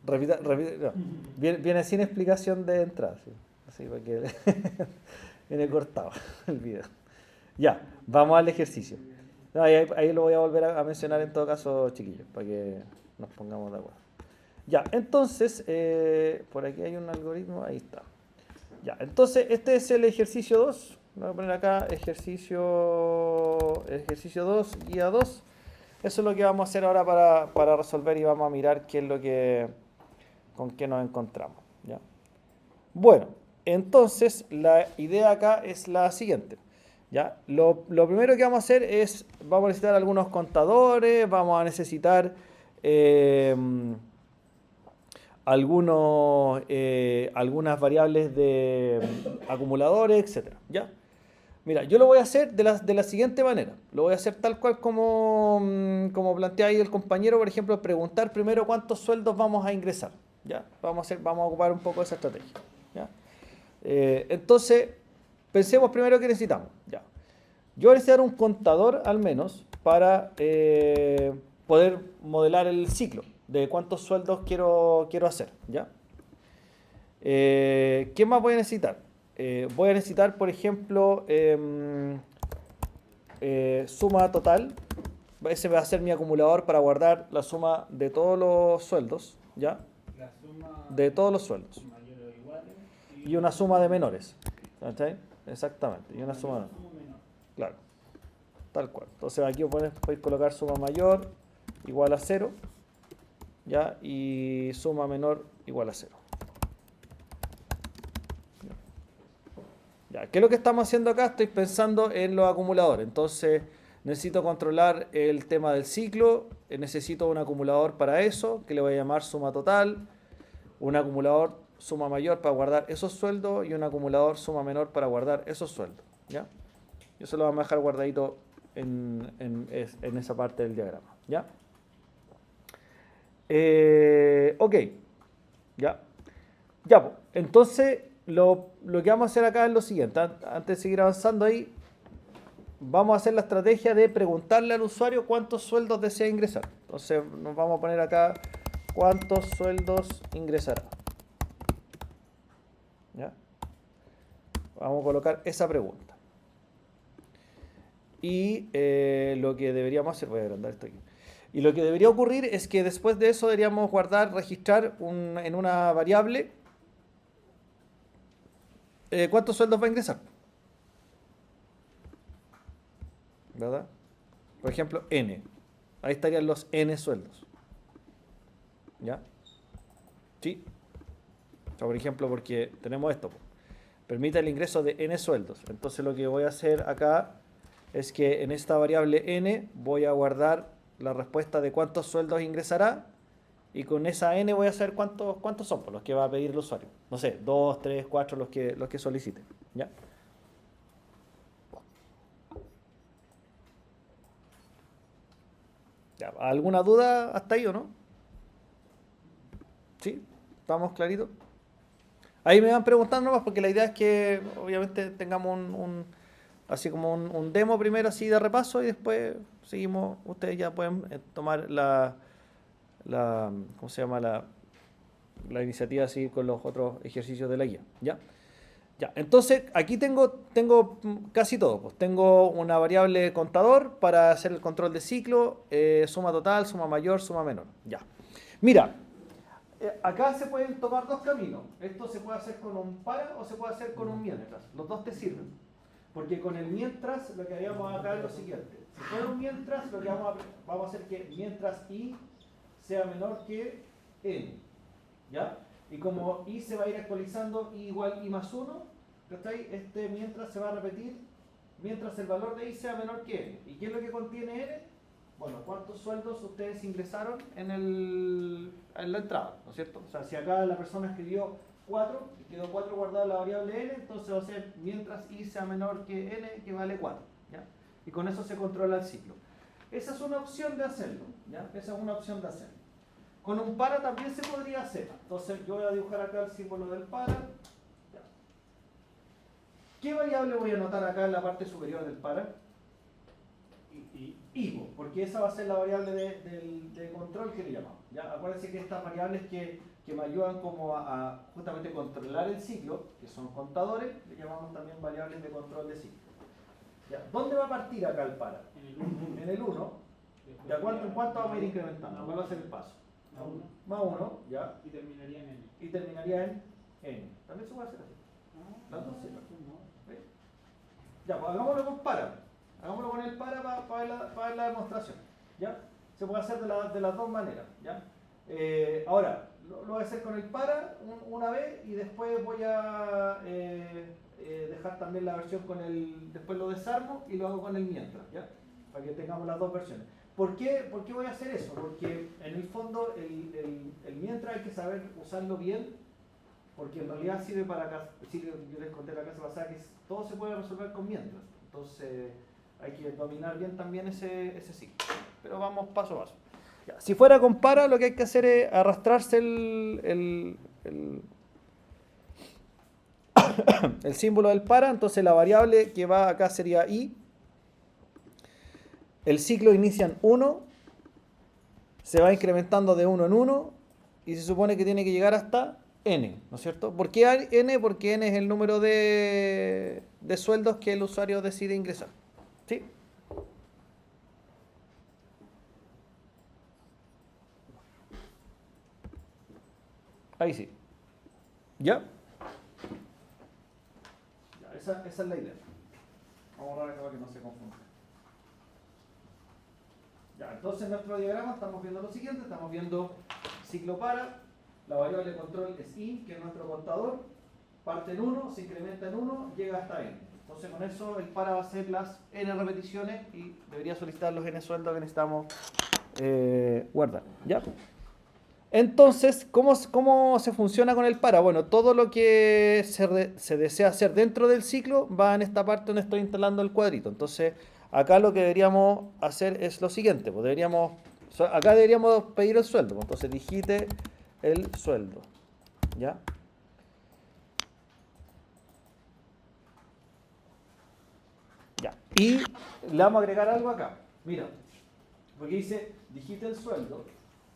No. Viene sin explicación de entrada, ¿sí? Así porque viene cortado el video. Ya, vamos al ejercicio. No, ahí lo voy a volver a mencionar en todo caso, chiquillos, para que nos pongamos de acuerdo. Ya, entonces, por aquí hay un algoritmo, ahí está. Ya, entonces este es el ejercicio 2. Voy a poner acá ejercicio 2, guía 2. Eso es lo que vamos a hacer ahora para resolver y vamos a mirar qué es lo que, con qué nos encontramos. ¿Ya? Bueno, entonces la idea acá es la siguiente. ¿Ya? Lo primero que vamos a hacer es, vamos a necesitar algunos contadores, vamos a necesitar algunas variables de acumuladores, etcétera. ¿Ya? Mira, yo lo voy a hacer de la siguiente manera. Lo voy a hacer tal cual como plantea ahí el compañero, por ejemplo, preguntar primero cuántos sueldos vamos a ingresar. ¿Ya? Vamos a ocupar un poco esa estrategia. ¿Ya? Entonces, pensemos primero qué necesitamos. ¿Ya? Yo voy a necesitar un contador al menos para poder modelar el ciclo de cuántos sueldos quiero hacer. ¿Ya? ¿Qué más voy a necesitar? Voy a necesitar, por ejemplo, suma total. Ese va a ser mi acumulador para guardar la suma de todos los sueldos, ¿ya? La suma De todos los sueldos. mayor o iguales Y una suma de menores. ¿Cachai? Exactamente. Y una suma menor. Claro. Tal cual. Entonces aquí podéis colocar suma mayor igual a 0, ¿ya? Y suma menor igual a 0. Ya, ¿qué es lo que estamos haciendo acá? Estoy pensando en los acumuladores. Entonces, necesito controlar el tema del ciclo. Necesito un acumulador para eso, que le voy a llamar suma total. Un acumulador suma mayor para guardar esos sueldos y un acumulador suma menor para guardar esos sueldos. ¿Ya? Yo se lo vamos a dejar guardadito en esa parte del diagrama. ¿Ya? Ok. ¿Ya? Ya, pues. Entonces, lo que vamos a hacer acá es lo siguiente. Antes de seguir avanzando ahí, vamos a hacer la estrategia de preguntarle al usuario cuántos sueldos desea ingresar. Entonces, nos vamos a poner acá cuántos sueldos ingresará. ¿Ya? Vamos a colocar esa pregunta. Y lo que deberíamos hacer, voy a agrandar esto aquí. Y lo que debería ocurrir es que después de eso deberíamos registrar en una variable cuántos sueldos va a ingresar. ¿Verdad? Por ejemplo, N. Ahí estarían los N sueldos. ¿Ya? ¿Sí? O sea, por ejemplo, porque tenemos esto. Permite el ingreso de N sueldos. Entonces lo que voy a hacer acá es que en esta variable N voy a guardar la respuesta de cuántos sueldos ingresará. Y con esa N voy a hacer cuántos son los que va a pedir el usuario. No sé, 2, 3, 4, los que solicite. ¿Ya? ¿Ya? ¿Alguna duda hasta ahí o no? ¿Sí? ¿Estamos claritos? Ahí me van preguntando nomás porque la idea es que obviamente tengamos así como un demo primero así de repaso y después seguimos, ustedes ya pueden tomar ¿cómo se llama? La iniciativa así con los otros ejercicios de la guía, ¿ya? Ya, entonces aquí tengo casi todo. Pues tengo una variable contador para hacer el control de ciclo, suma total, suma mayor, suma menor. Ya. Mira, acá se pueden tomar dos caminos. Esto se puede hacer con un para o se puede hacer con un mientras. Los dos te sirven. Porque con el mientras lo que haríamos acá es lo siguiente. Si fuera un mientras, lo que vamos a hacer que mientras i sea menor que n. ¿Ya? Y como i se va a ir actualizando, i igual i más 1, ¿cachai? Este mientras se va a repetir mientras el valor de i sea menor que n. ¿Y qué es lo que contiene n? Bueno, ¿cuántos sueldos ustedes ingresaron en la entrada? ¿No es cierto? O sea, si acá la persona escribió 4 y quedó 4 guardado en la variable n, entonces va a ser mientras i sea menor que n, que vale 4. ¿Ya? Y con eso se controla el ciclo. Esa es una opción de hacerlo. ¿Ya? Esa es una opción de hacerlo. Con un para también se podría hacer. Entonces yo voy a dibujar acá el símbolo del para. ¿Ya? ¿Qué variable voy a anotar acá en la parte superior del para? I. I, porque esa va a ser la variable de control que le llamamos. ¿Ya? Acuérdense que estas variables que me ayudan como a justamente controlar el ciclo, que son contadores, le llamamos también variables de control de ciclo. ¿Ya? ¿Dónde va a partir acá el para? En el 1. En el 1. ¿De cuánto en cuánto vamos a ir incrementando? ¿Cuál va a ser el paso? A 1. Más 1, ¿ya? Y terminaría en n. Y terminaría en n. También se puede hacer así. Las dos sirven. ¿Ves? Ya, pues hagámoslo con para. Hagámoslo con el para ver la demostración. ¿Ya? Se puede hacer de las dos maneras. ¿Ya? Ahora, lo voy a hacer con el para una vez y después voy a dejar también la versión con el. Después lo desarmo y lo hago con el mientras. ¿Ya? Para que tengamos las dos versiones. ¿Por qué voy a hacer eso? Porque en el fondo el mientras hay que saber usarlo bien, porque en realidad sirve para acá. Yo les conté la clase pasada que todo se puede resolver con mientras. Entonces hay que dominar bien también ese ciclo. Pero vamos paso a paso. Ya, si fuera con para, lo que hay que hacer es arrastrarse el símbolo del para. Entonces la variable que va acá sería i. El ciclo inicia en 1, se va incrementando de 1 en 1 y se supone que tiene que llegar hasta n, ¿no es cierto? ¿Por qué n? Porque n es el número de sueldos que el usuario decide ingresar. ¿Sí? Ahí sí. ¿Ya? Esa es la idea. Vamos a borrar acá para que no se confunda. Ya, entonces en nuestro diagrama estamos viendo lo siguiente, estamos viendo ciclo para, la variable de control es i, que es nuestro contador, parte en 1, se incrementa en 1, llega hasta n. Entonces con eso el para va a ser las n repeticiones y debería solicitar los n sueldos que necesitamos guardar. ¿Ya? Entonces, ¿cómo se funciona con el para? Bueno, todo lo que se desea hacer dentro del ciclo va en esta parte donde estoy instalando el cuadrito. Entonces, acá lo que deberíamos hacer es lo siguiente. Pues acá deberíamos pedir el sueldo. Entonces, digite el sueldo. ¿Ya? Ya. Y le vamos a agregar algo acá. Mira, porque dice digite el sueldo.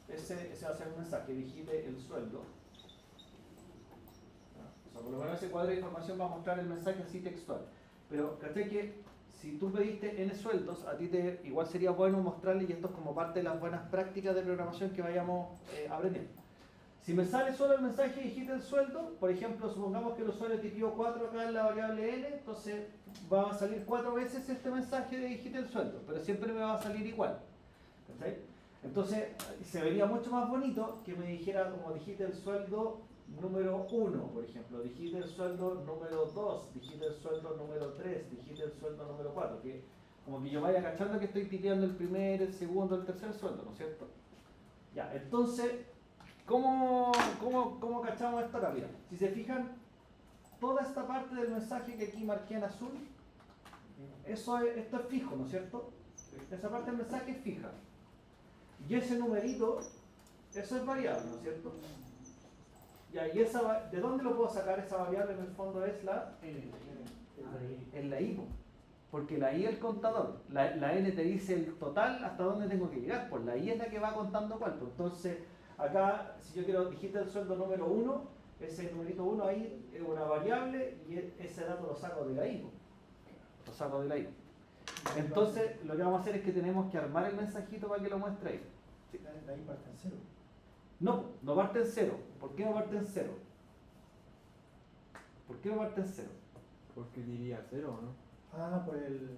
Ese va a ser un mensaje, digite el sueldo. O sea, por lo menos ese cuadro de información va a mostrar el mensaje así textual. Pero, ¿cachai? Que si tú pediste n sueldos, a ti igual sería bueno mostrarle, y esto es como parte de las buenas prácticas de programación que vayamos aprendiendo. Si me sale solo el mensaje digite el sueldo, por ejemplo, supongamos que el usuario tipió 4 acá en la variable n, entonces va a salir 4 veces este mensaje de digite el sueldo, pero siempre me va a salir igual. ¿Cachai? Entonces, se vería mucho más bonito que me dijera como digite el sueldo número 1, por ejemplo, digite el sueldo número 2, digite el sueldo número 3, digite el sueldo número 4, que como que yo vaya cachando que estoy tipeando el primer, el segundo, el tercer sueldo, ¿no es cierto? Ya, entonces, ¿cómo cachamos esto acá? Mira, si se fijan, toda esta parte del mensaje que aquí marqué en azul, esto es fijo, ¿no es cierto? Esa parte del mensaje es fija. Y ese numerito, eso es variable, ¿no es cierto? Ya, y ¿de dónde lo puedo sacar? Esa variable en el fondo es la en la i, porque la i es el contador. La n te dice el total hasta dónde tengo que llegar, pues la i es la que va contando cuánto. Entonces, acá, si yo quiero digitar el sueldo número 1, ese numerito 1 ahí es una variable y ese dato lo saco de la i. Lo saco de la i. Entonces, lo que vamos a hacer es que tenemos que armar el mensajito para que lo muestre ahí. Sí. La i parte en 0. No parte en 0. ¿Por qué no parte en 0? ¿Por qué no parte en 0? Porque diría 0, ¿no? Ah, por el.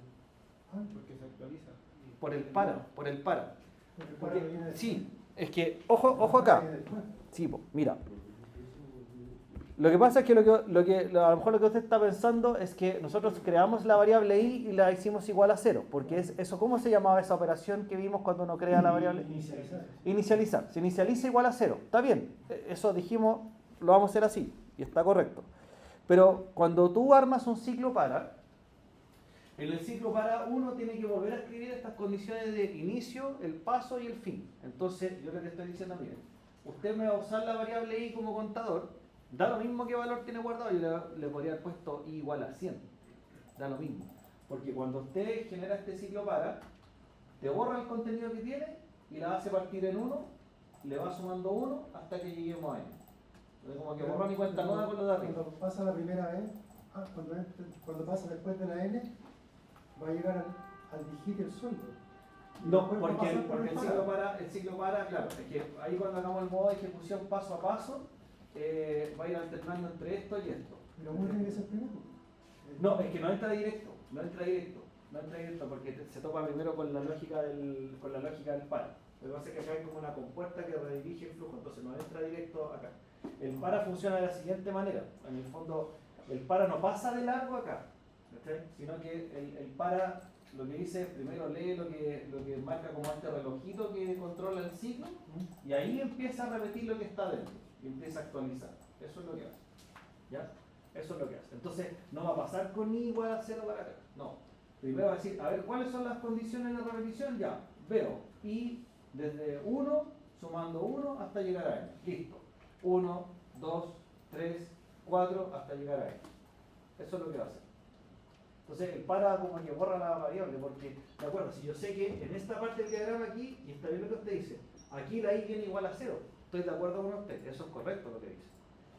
Ah, Porque se actualiza. Por el para. porque el Porque, cuadro viene después. sí, es que, ojo acá. Viene después. Sí, mira. Lo que pasa es que a lo mejor lo que usted está pensando es que nosotros creamos la variable i y la hicimos igual a 0. Porque eso, ¿cómo se llamaba esa operación que vimos cuando uno crea la variable? Inicializar. Inicializar. Se inicializa igual a 0. Está bien. Eso dijimos, lo vamos a hacer así. Y está correcto. Pero cuando tú armas un ciclo para, en el ciclo para uno tiene que volver a escribir estas condiciones de inicio, el paso y el fin. Entonces, yo lo que estoy diciendo, miren, usted me va a usar la variable i como contador. Da lo mismo que valor tiene guardado, yo le podría haber puesto i igual a 100. Da lo mismo. Porque cuando usted genera este ciclo para, te borra el contenido que tiene y la hace partir en 1, le va sumando 1 hasta que lleguemos a n. Entonces como que borró mi cuenta nueva con lo de arriba. Cuando pasa la primera vez, cuando pasa después de la N, va a llegar al dígito el sueldo. Y No, después va a porque, pasar por porque el ciclo para, claro, es que ahí cuando hagamos el modo de ejecución paso a paso, va a ir alternando entre esto y esto. Pero uno tiene que ser primero. No, es que no entra directo, porque se topa primero con la lógica del para. Lo que pasa es que acá hay como una compuerta que redirige el flujo, entonces no entra directo acá. El para funciona de la siguiente manera. En el fondo, el para no pasa de largo acá, ¿okay? Sino que el para lo que dice, primero lee lo que marca como este relojito que controla el ciclo, y ahí empieza a repetir lo que está dentro, y empieza a actualizar. Eso es lo que hace. ¿Ya? Eso es lo que hace. Entonces, no va a pasar con i igual a 0 para acá. No. Primero va a decir, a ver, ¿cuáles son las condiciones de repetición? Ya, veo i desde 1, sumando 1 hasta llegar a n. Listo. 1, 2, 3, 4 hasta llegar a n. Eso es lo que va a hacer. Entonces, el para como que borra la variable, porque, de acuerdo, si yo sé que en esta parte del diagrama aquí, y está bien lo que usted dice, aquí la i viene igual a 0. Estoy de acuerdo con usted, eso es correcto lo que dice.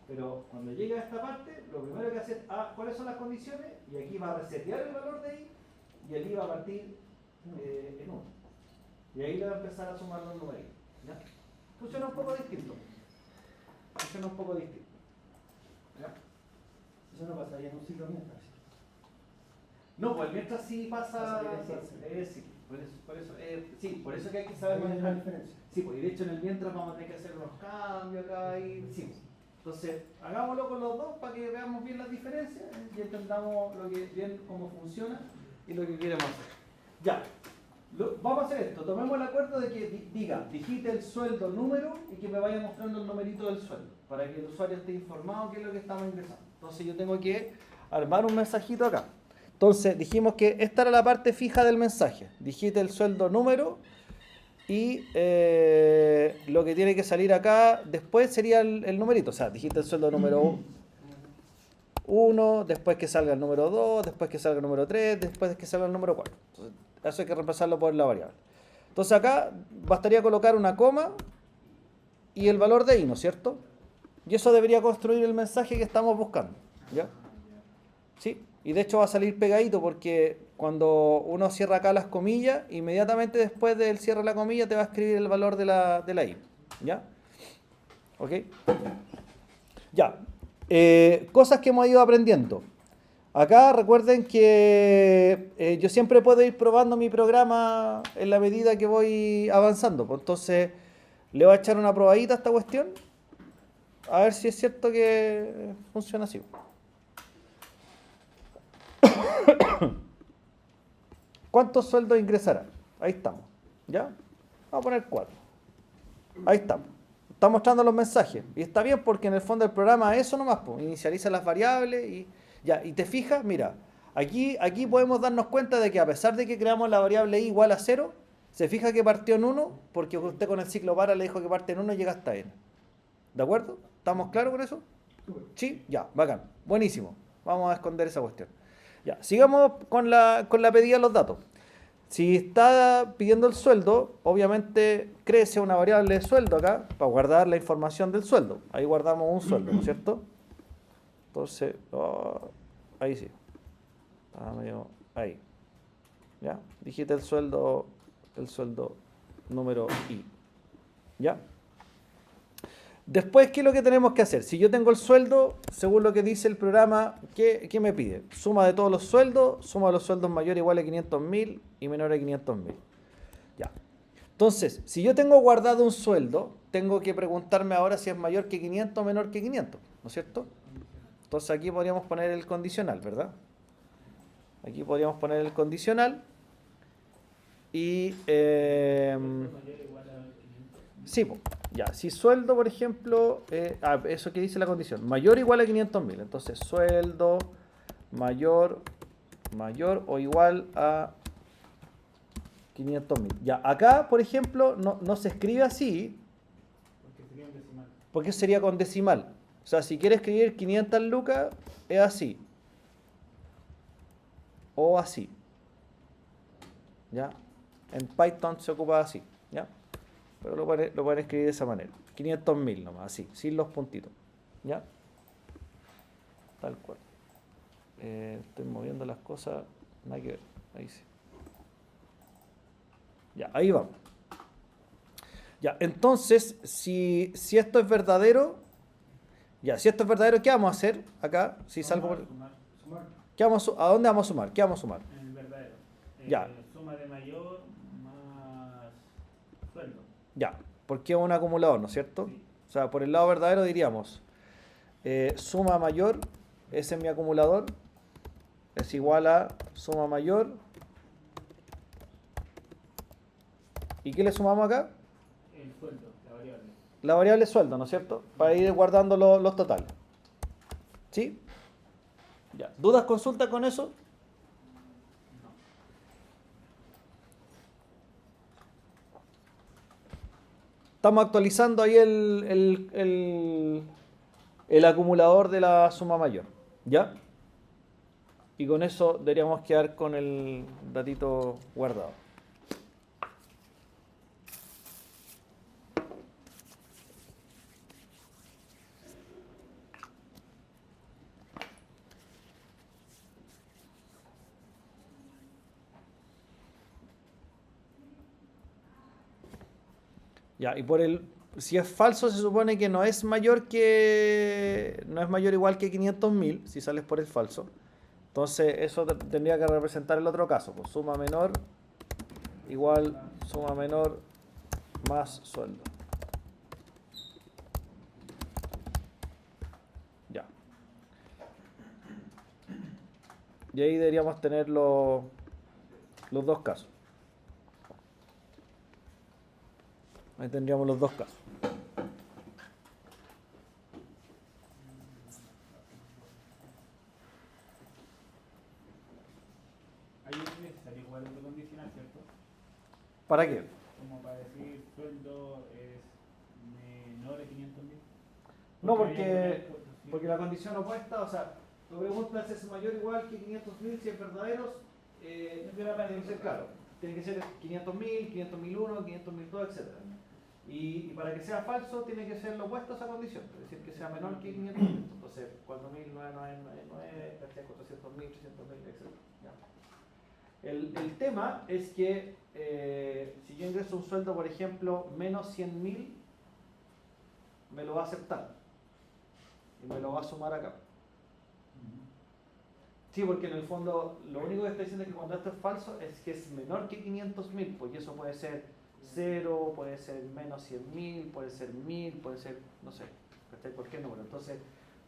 Pero cuando llegue a esta parte, lo primero que hace es, ¿cuáles son las condiciones? Y aquí va a resetear el valor de i, y el i va a partir en 1. Y ahí le va a empezar a sumar los numeritos. ¿Ya? Funciona un poco distinto. ¿Ya? Eso no pasaría en un ciclo mientras. No, pues mientras sí pasa. Sí, por eso que hay que saber Ahí hay una manejar. diferencia. Sí, pues y de hecho en el mientras vamos a tener que hacer unos cambios acá y sí. Entonces, hagámoslo con los dos para que veamos bien las diferencias y entendamos bien cómo funciona y lo que queremos hacer. Ya. Vamos a hacer esto, tomemos el acuerdo de que digite el sueldo número y que me vaya mostrando el numerito del sueldo, para que el usuario esté informado qué es lo que estamos ingresando. Entonces yo tengo que armar un mensajito acá. Entonces dijimos que esta era la parte fija del mensaje, digite el sueldo número y lo que tiene que salir acá después sería el numerito, o sea, digite el sueldo número 1, después que salga el número 2, después que salga el número 3, después que salga el número 4. Entonces, eso hay que reemplazarlo por la variable. Entonces acá bastaría colocar una coma y el valor de i, ¿no es cierto? Y eso debería construir el mensaje que estamos buscando. ¿Ya? ¿Sí? Y de hecho va a salir pegadito porque cuando uno cierra acá las comillas, inmediatamente después del cierre de la comilla te va a escribir el valor de la i. ¿Ya? ¿Ok? Ya. Cosas que hemos ido aprendiendo. Acá recuerden que yo siempre puedo ir probando mi programa en la medida que voy avanzando. Pues entonces le voy a echar una probadita a esta cuestión. A ver si es cierto que funciona así. ¿Cuántos sueldos ingresarán? Ahí estamos. ¿Ya? Vamos a poner 4. Ahí estamos. Está mostrando los mensajes. Y está bien porque en el fondo del programa eso nomás, pues, inicializa las variables y ya. Y te fijas, mira, aquí podemos darnos cuenta de que a pesar de que creamos la variable i igual a 0, se fija que partió en 1 porque usted con el ciclo para le dijo que parte en 1 y llega hasta n. ¿De acuerdo? ¿Estamos claros con eso? Sí, ya, bacán. Buenísimo. Vamos a esconder esa cuestión. Ya, sigamos con la pedida de los datos. Si está pidiendo el sueldo, obviamente crece una variable de sueldo acá para guardar la información del sueldo. Ahí guardamos un sueldo, ¿no es cierto? Entonces, ahí sí. Ahí. ¿Ya? Digite el sueldo número i. ¿Ya? Después, ¿qué es lo que tenemos que hacer? Si yo tengo el sueldo, según lo que dice el programa, ¿qué me pide? Suma de todos los sueldos, suma de los sueldos mayor o igual a 500.000 y menor a 500.000. Ya. Entonces, si yo tengo guardado un sueldo, tengo que preguntarme ahora si es mayor que 500 o menor que 500, ¿no es cierto? Entonces aquí podríamos poner el condicional, ¿verdad? Aquí podríamos poner el condicional y... sí, ya, si sueldo, por ejemplo, eso que dice la condición, mayor o igual a 500.000, entonces sueldo mayor o igual a 500.000. Ya, acá, por ejemplo, no se escribe así, Porque sería un decimal. porque sería con decimal. O sea, si quieres escribir 500 lucas, es así. O así. ¿Ya? En Python se ocupa así, ¿ya? Pero lo pueden escribir de esa manera. 500.000 nomás, así, sin los puntitos, ¿ya? Tal cual. Estoy moviendo las cosas, nada que ver, ahí sí. Ya, ahí vamos. Ya, entonces, si esto es verdadero, ya, si esto es verdadero, ¿qué vamos a hacer acá? Si salgo por... Sumar ¿Qué vamos a dónde vamos a sumar? ¿Qué vamos a sumar? en el verdadero. Ya. Suma de mayor más sueldo. Ya, porque es un acumulador, ¿no es cierto? Sí. O sea, por el lado verdadero diríamos, suma mayor, ese es mi acumulador, es igual a suma mayor. ¿Y qué le sumamos acá? El sueldo, la variable. La variable sueldo, ¿no es cierto? Para ir guardando los totales. ¿Sí? Ya. ¿Dudas, consultas con eso? No. Estamos actualizando ahí el acumulador de la suma mayor. ¿Ya? Y con eso deberíamos quedar con el datito guardado. Ya, y si es falso se supone que no es mayor igual que 500.000 si sales por el falso. Entonces eso tendría que representar el otro caso, pues suma menor igual suma menor más sueldo. Ya. Y ahí deberíamos tener los dos casos. Ahí tendríamos los dos casos. Ahí es necesario igual el condicional, ¿cierto? ¿Para qué? Como para decir sueldo es menor de 500.000. No, porque la condición opuesta, o sea, tu pregunta es mayor o igual que 500.000 si es verdadero, tiene que ser claro. Tiene que ser 500.000, 500.001, 500.002, etc. Y para que sea falso, tiene que ser lo opuesto a esa condición, es decir, que sea menor que 500.000. Entonces, 4.999, 400.000, 300.000, etc. ¿Ya? El tema es que si yo ingreso un sueldo, por ejemplo, menos 100.000, me lo va a aceptar y me lo va a sumar acá. Sí, porque en el fondo lo único que está diciendo es que cuando esto es falso es que es menor que 500.000, porque eso puede ser 0, puede ser menos 100.000, puede ser 1.000, puede ser, no sé, ¿cachai? ¿Por qué número? Entonces,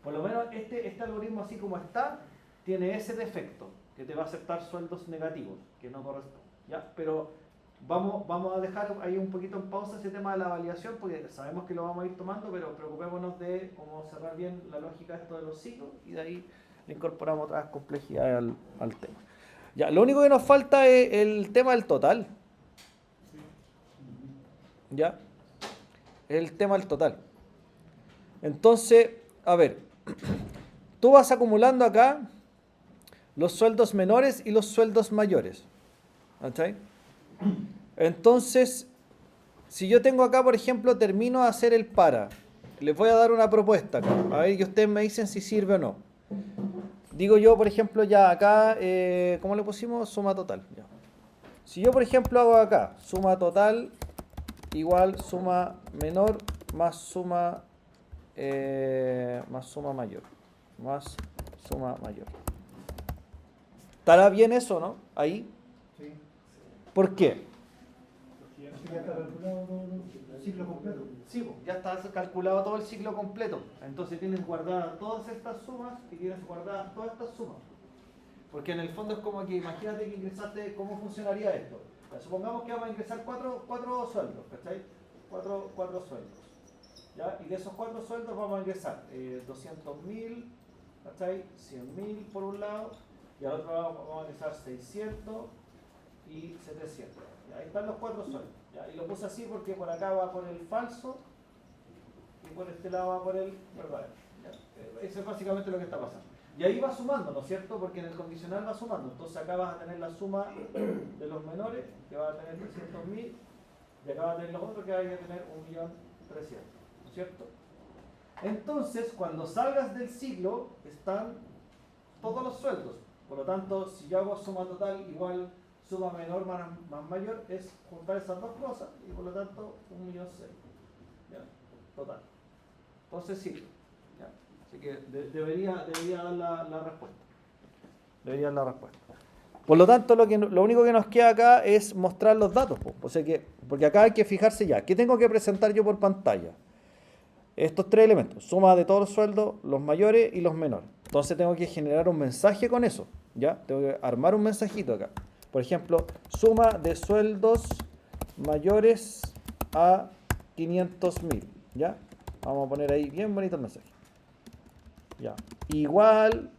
por lo menos este algoritmo así como está, tiene ese defecto, que te va a aceptar sueldos negativos, que no corresponden, ¿ya? Pero vamos a dejar ahí un poquito en pausa ese tema de la validación, porque sabemos que lo vamos a ir tomando, pero preocupémonos de cómo cerrar bien la lógica de esto de los ciclos, y de ahí le incorporamos otras complejidades al tema. Ya, lo único que nos falta es el tema del total. ¿Ya? El tema del total. Entonces, a ver, tú vas acumulando acá los sueldos menores y los sueldos mayores. ¿Cachai? Entonces, si yo tengo acá, por ejemplo, termino de hacer el para, les voy a dar una propuesta acá, a ver que ustedes me dicen si sirve o no. Digo yo, por ejemplo, ya acá, ¿cómo le pusimos? Suma total. Ya. Si yo, por ejemplo, hago acá, suma total igual suma menor más suma mayor. Más suma mayor. ¿Estará bien eso, no? Ahí. Sí. ¿Por qué? Así que ya está calculado todo el ciclo completo. Sí, pues, ya está calculado todo el ciclo completo. Entonces tienes guardadas todas estas sumas y tienes guardadas todas estas sumas. Porque en el fondo es como que imagínate que ingresaste, ¿cómo funcionaría esto? Supongamos que vamos a ingresar cuatro sueldos, ¿cachai? Cuatro sueldos. ¿Ya? Y de esos 4 sueldos vamos a ingresar 200.000, ¿cachai? 100.000 por un lado, y al otro lado vamos a ingresar 600 y 700. ¿Ya? Ahí están los 4 sueldos. ¿Ya? Y lo puse así porque por acá va por el falso y por este lado va por el verdadero. ¿Ya? Eso es básicamente lo que está pasando. Y ahí va sumando, ¿no es cierto? Porque en el condicional va sumando. Entonces acá vas a tener la suma de los menores, que va a tener 300.000, y acá va a tener los otros, que va a tener 1.300.000, ¿no es cierto? Entonces, cuando salgas del ciclo, están todos los sueldos. Por lo tanto, si yo hago suma total igual suma menor más mayor, es juntar esas dos cosas, y por lo tanto, 1.600.000. ¿Ya? Total. Entonces, ciclo. ¿Ya? Así que debería dar la respuesta. Debería dar la respuesta. Por lo tanto, lo único que nos queda acá es mostrar los datos. O sea porque acá hay que fijarse ya. ¿Qué tengo que presentar yo por pantalla? Estos tres elementos. Suma de todos los sueldos, los mayores y los menores. Entonces tengo que generar un mensaje con eso. ¿Ya? Tengo que armar un mensajito acá. Por ejemplo, suma de sueldos mayores a 500.000. ¿Ya? Vamos a poner ahí bien bonito el mensaje. Ya. Igual,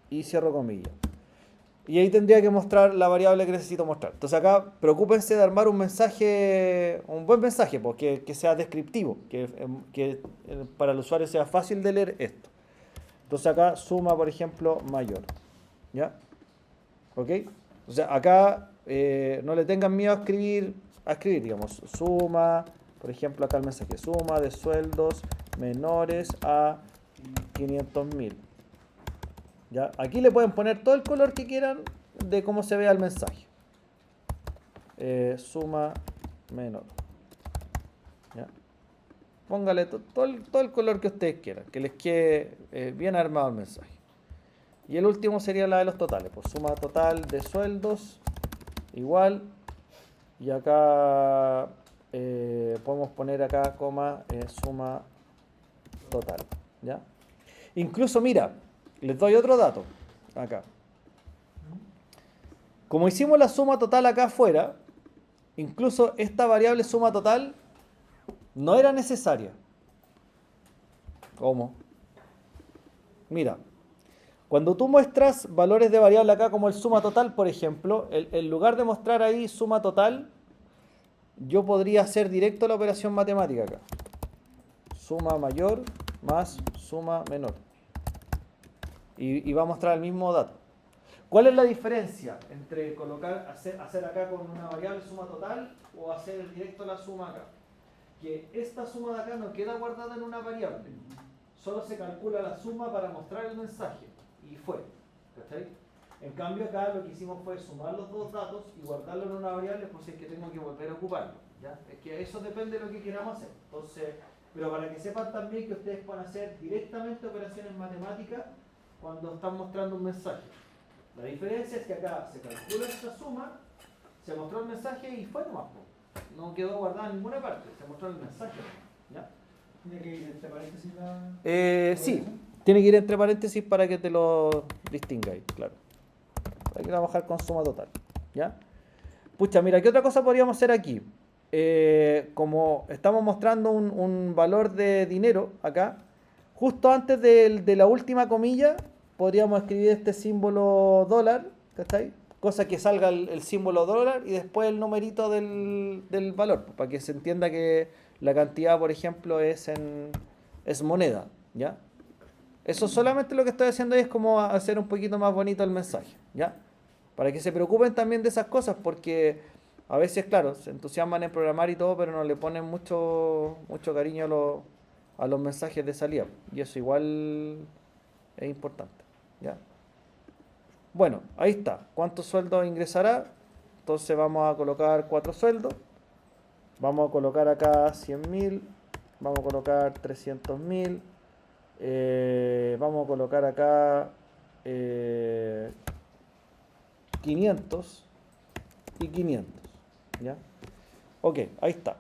y cierro comillas. Y ahí tendría que mostrar la variable que necesito mostrar. Entonces acá, preocúpense de armar un mensaje, un buen mensaje, pues, que sea descriptivo, que para el usuario sea fácil de leer esto. Entonces acá, suma, por ejemplo, mayor. ¿Ya? ¿Ok? O sea, acá no le tengan miedo a escribir, digamos, suma, por ejemplo, acá el mensaje, suma de sueldos menores a 500.000. ¿Ya? Aquí le pueden poner todo el color que quieran de cómo se vea el mensaje. Suma menor. ¿Ya? Póngale todo el color que ustedes quieran, que les quede bien armado el mensaje. Y el último sería la de los totales. Pues suma total de sueldos igual. Y acá podemos poner acá coma suma total. ¿Ya? Incluso, mira, les doy otro dato acá. Como hicimos la suma total acá afuera, incluso esta variable suma total no era necesaria. ¿Cómo? Mira, cuando tú muestras valores de variable acá como el suma total, por ejemplo, en lugar de mostrar ahí suma total, yo podría hacer directo la operación matemática acá. Suma mayor más suma menor. Y va a mostrar el mismo dato. ¿Cuál es la diferencia entre hacer acá con una variable suma total o hacer directo la suma acá? Que esta suma de acá no queda guardada en una variable. Solo se calcula la suma para mostrar el mensaje. Y fue. ¿Cachai? En cambio acá lo que hicimos fue sumar los dos datos y guardarlo en una variable por si es que tengo que volver a ocuparlo. ¿Ya? Es que eso depende de lo que queramos hacer. Entonces, pero para que sepan también que ustedes pueden hacer directamente operaciones matemáticas cuando están mostrando un mensaje. La diferencia es que acá se calcula esta suma, se mostró el mensaje y fue nomás. No quedó guardada en ninguna parte, se mostró el mensaje. ¿Ya? ¿Tiene que ir entre paréntesis la...? Sí, tiene que ir entre paréntesis para que te lo distingáis, claro. Hay que trabajar con suma total. ¿Ya? Pucha, mira, ¿qué otra cosa podríamos hacer aquí? Como estamos mostrando un valor de dinero acá, justo antes de la última comilla, podríamos escribir este símbolo dólar, ¿cachai? Cosa que salga el símbolo dólar y después el numerito del valor, para que se entienda que la cantidad, por ejemplo, es moneda, ¿ya? Eso solamente lo que estoy haciendo es como hacer un poquito más bonito el mensaje, ¿ya? Para que se preocupen también de esas cosas, porque a veces, claro, se entusiasman en programar y todo, pero no le ponen mucho cariño a los mensajes de salida. Y eso igual es importante, ¿ya? Bueno, ahí está. ¿Cuántos sueldos ingresará? Entonces vamos a colocar 4 sueldos. Vamos a colocar acá 100.000. Vamos a colocar 300.000. Vamos a colocar acá 500 y 500. ¿Ya? Ok, ahí está.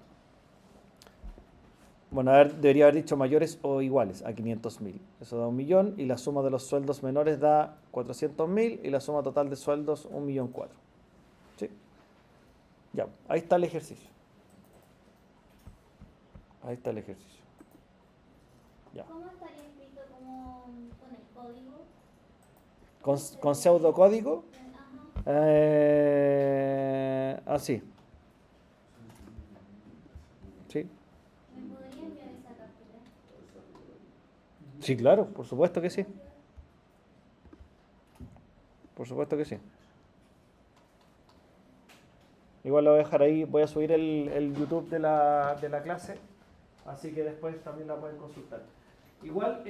Bueno, debería haber dicho mayores o iguales a 500.000. Eso da 1.000.000 y la suma de los sueldos menores da 400.000 y la suma total de sueldos 1.400.000. ¿Sí? Ya, ahí está el ejercicio. Ahí está el ejercicio. Ya. ¿Cómo estaría escrito como con el código? Con pseudocódigo. Ajá. Así. ¿Sí? ¿Me podría enviar esa captura? Sí, claro, por supuesto que sí. por supuesto que sí. Igual lo voy a dejar ahí, voy a subir el YouTube de la clase, así que después también la pueden consultar. Igual,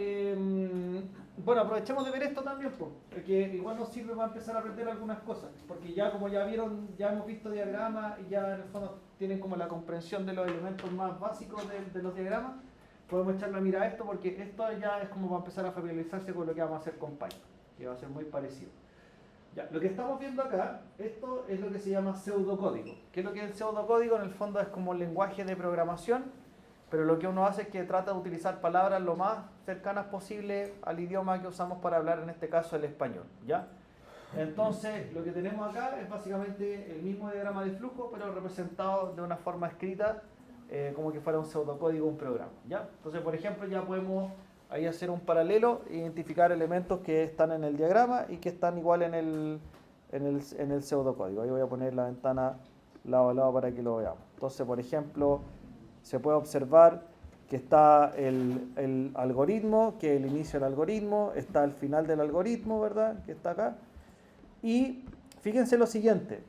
bueno, aprovechemos de ver esto también, porque igual nos sirve para empezar a aprender algunas cosas, porque ya como ya vieron, ya hemos visto diagramas y ya en el fondo tienen como la comprensión de los elementos más básicos de los diagramas, podemos echar la mira a esto, porque esto ya es como para empezar a familiarizarse con lo que vamos a hacer con Python, que va a ser muy parecido. Ya, lo que estamos viendo acá, esto es lo que se llama pseudocódigo. ¿Qué es lo que es el pseudocódigo? En el fondo es como un lenguaje de programación, pero lo que uno hace es que trata de utilizar palabras lo más cercanas posible al idioma que usamos para hablar, en este caso el español, ¿ya? Entonces, lo que tenemos acá es básicamente el mismo diagrama de flujo, pero representado de una forma escrita, como que fuera un pseudocódigo, un programa, ¿ya? Entonces, por ejemplo, ya podemos ahí hacer un paralelo, identificar elementos que están en el diagrama y que están igual en el pseudocódigo. Ahí voy a poner la ventana lado a lado para que lo veamos. Entonces, por ejemplo, se puede observar que está el algoritmo, que es el inicio del algoritmo, está el final del algoritmo, ¿verdad? Que está acá. Y fíjense lo siguiente.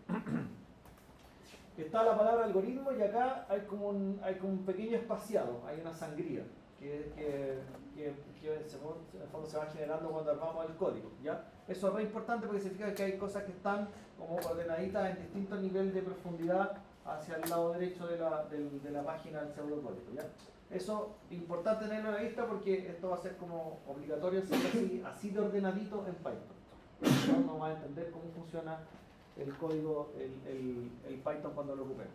Está la palabra algoritmo y acá hay como un pequeño espaciado, hay una sangría que en el fondo se va generando cuando armamos el código, ¿ya? Eso es muy importante porque significa que hay cosas que están como ordenaditas en distintos niveles de profundidad hacia el lado derecho de la página del pseudocódigo, ¿ya? Eso es importante tenerlo a la vista porque esto va a ser como obligatorio, así de ordenadito en Python. No va a entender cómo funciona el código, el Python cuando lo ocupemos.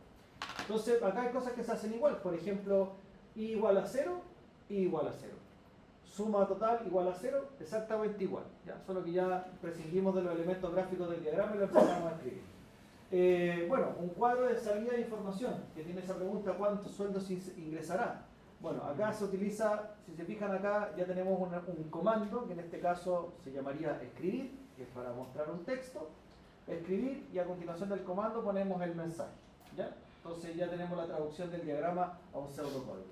Entonces, acá hay cosas que se hacen igual. Por ejemplo, i igual a 0, i igual a 0. Suma total igual a 0, exactamente igual. ¿Ya? Solo que ya prescindimos de los elementos gráficos del diagrama y lo empezamos a escribir. Bueno, un cuadro de salida de información, que tiene esa pregunta, ¿cuántos sueldos ingresará? Bueno, acá se utiliza, si se fijan acá, ya tenemos un comando, que en este caso se llamaría escribir, que es para mostrar un texto. Escribir, y a continuación del comando ponemos el mensaje, ¿ya? Entonces ya tenemos la traducción del diagrama a un pseudocódigo.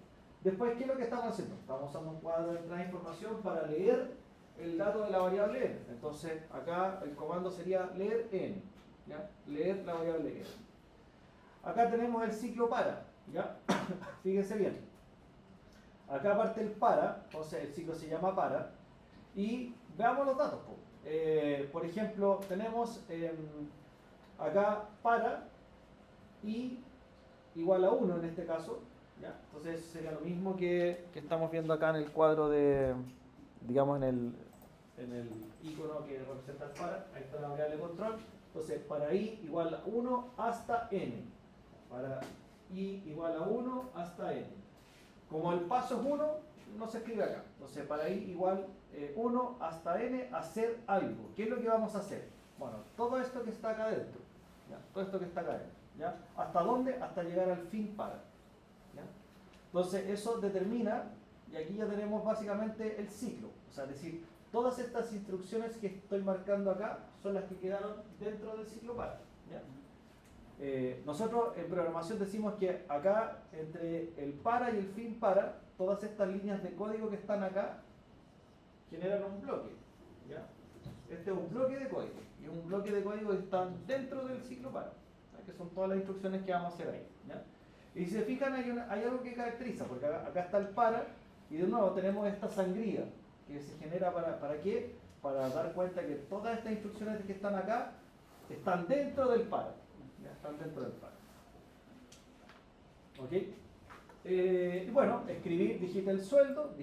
Después, ¿qué es lo que estamos haciendo? Estamos usando un cuadro de entrada de información para leer el dato de la variable n. Entonces, acá el comando sería leer n, ¿ya? Leer la variable n. Acá tenemos el ciclo para, ¿ya? Fíjense bien. Acá parte el para, entonces el ciclo se llama para, y veamos los datos. Por ejemplo, tenemos acá para i igual a 1 en este caso, ¿ya? Entonces sería lo mismo que estamos viendo acá en el cuadro de, digamos en el icono que representa el para, ahí está la variable de control. Entonces para i igual a 1 hasta n, para i igual a 1 hasta n. Como el paso es 1, no se escribe acá. Entonces para i igual 1 hasta n, hacer algo. ¿Qué es lo que vamos a hacer? Bueno, todo esto que está acá dentro, ¿ya? Todo esto que está acá dentro, ¿ya? ¿Hasta dónde? Hasta llegar al fin para, ¿ya? Entonces eso determina, y aquí ya tenemos básicamente el ciclo, o sea, es decir, todas estas instrucciones que estoy marcando acá son las que quedaron dentro del ciclo para, ¿ya? Nosotros en programación decimos que acá, entre el para y el fin para, todas estas líneas de código que están acá generan un bloque, ¿ya? Este es un bloque de código, y es un bloque de código que están dentro del ciclo para, ¿ya? Que son todas las instrucciones que vamos a hacer ahí, ¿ya? Y si se fijan, hay algo que caracteriza, porque acá está el para, y de nuevo tenemos esta sangría que se genera ¿para qué? Para dar cuenta que todas estas instrucciones que están acá están dentro del para, ¿ya? Están dentro del para. ¿Ok? Bueno, escribir, digita el sueldo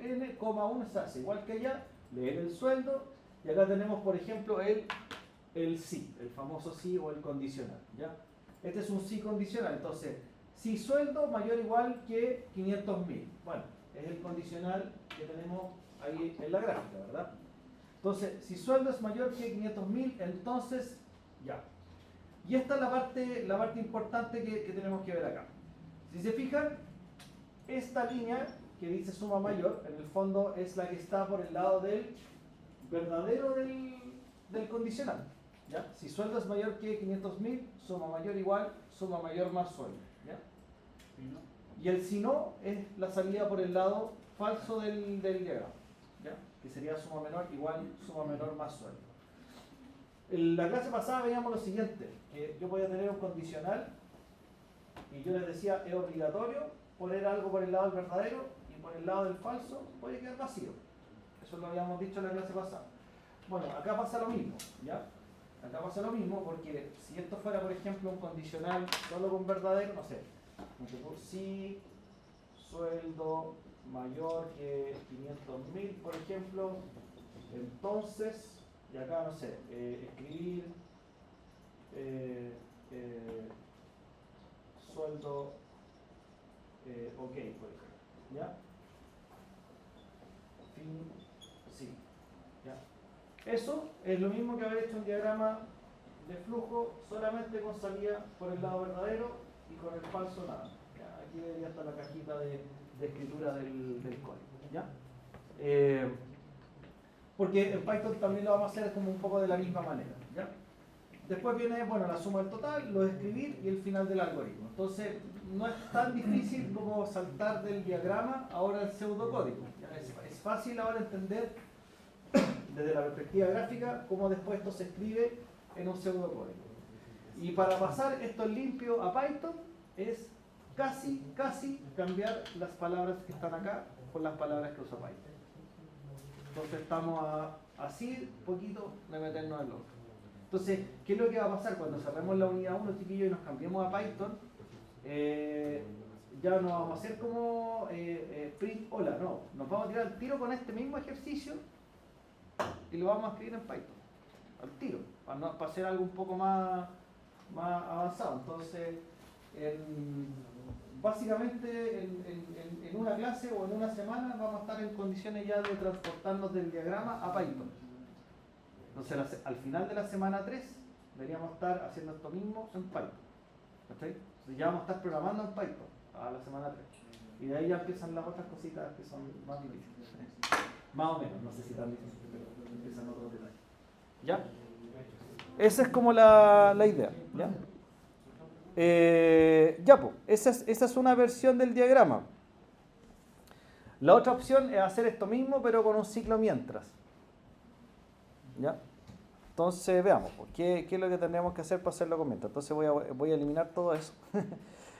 n, coma 1, se hace igual que allá, leer el sueldo, y acá tenemos, por ejemplo, el sí, el famoso sí o el condicional, ¿ya? Este es un sí condicional, entonces, si sueldo mayor o igual que 500.000, bueno, es el condicional que tenemos ahí en la gráfica, ¿verdad? Entonces, si sueldo es mayor que 500.000, entonces, ya. Y esta es la parte importante que tenemos que ver acá. Si se fijan, esta línea que dice suma mayor, en el fondo es la que está por el lado del verdadero del condicional, ¿ya? Si sueldo es mayor que 500.000, suma mayor igual, suma mayor más sueldo, ¿ya? Y el si no es la salida por el lado falso del diagrama, ¿ya? Que sería suma menor igual, suma menor más sueldo. En la clase pasada veíamos lo siguiente, que yo podía tener un condicional y yo les decía es obligatorio poner algo por el lado del verdadero y por el lado del falso puede quedar vacío. Eso lo habíamos dicho en la clase pasada. Bueno, acá pasa lo mismo, ¿ya? Acá pasa lo mismo porque si esto fuera, por ejemplo, un condicional solo con verdadero, no sé, si sueldo mayor que 500.000, por ejemplo, entonces, y acá, no sé, escribir sueldo ok, por ejemplo, ¿ya? Fin, sí, ¿ya? Eso es lo mismo que haber hecho un diagrama de flujo solamente con salida por el lado verdadero y con el falso nada. ¿Ya? Aquí debería estar la cajita de escritura del código, ¿ya? Porque en Python también lo vamos a hacer como un poco de la misma manera, ¿ya? Después viene, bueno, la suma del total, lo de escribir y el final del algoritmo. Entonces, no es tan difícil como saltar del diagrama ahora al pseudocódigo. ¿Ya? Es fácil ahora entender desde la perspectiva gráfica cómo después esto se escribe en un pseudocódigo. Y para pasar esto en limpio a Python es casi cambiar las palabras que están acá con las palabras que usa Python. Entonces estamos así poquito de meternos en lo otro. Entonces, ¿qué es lo que va a pasar cuando cerremos la unidad 1, chiquillos, y nos cambiemos a Python? Ya no vamos a hacer como print hola, no. Nos vamos a tirar al tiro con este mismo ejercicio y lo vamos a escribir en Python. Al tiro, para hacer algo un poco más avanzado. Entonces, básicamente en una clase o en una semana vamos a estar en condiciones ya de transportarnos del diagrama a Python. Entonces al final de la semana 3 deberíamos estar haciendo esto mismo en Python. ¿Cachai? Entonces ya vamos a estar programando en Python a la semana 3. Y de ahí ya empiezan las otras cositas que son más difíciles. Más o menos, no sé si tan difíciles, pero empiezan otros detalles. ¿Ya? Esa es como la idea. ¿Ya? Ya, pues, esa es una versión del diagrama. La otra opción es hacer esto mismo, pero con un ciclo mientras. ¿Ya? Entonces veamos, pues, ¿qué es lo que tendríamos que hacer para hacerlo con mientras? Entonces voy a eliminar todo eso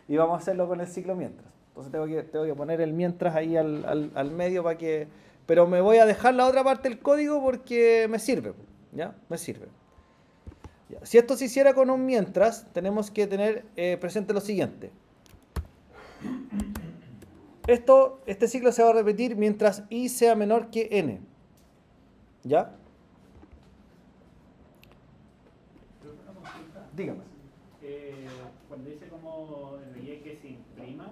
y vamos a hacerlo con el ciclo mientras. Entonces tengo que poner el mientras ahí al medio para que... Pero me voy a dejar la otra parte del código porque me sirve, ¿ya? Me sirve. Ya. Si esto se hiciera con un mientras, tenemos que tener presente lo siguiente. Este ciclo se va a repetir mientras i sea menor que n. ¿Ya? Dígame. Cuando dice como el relleno que se imprima,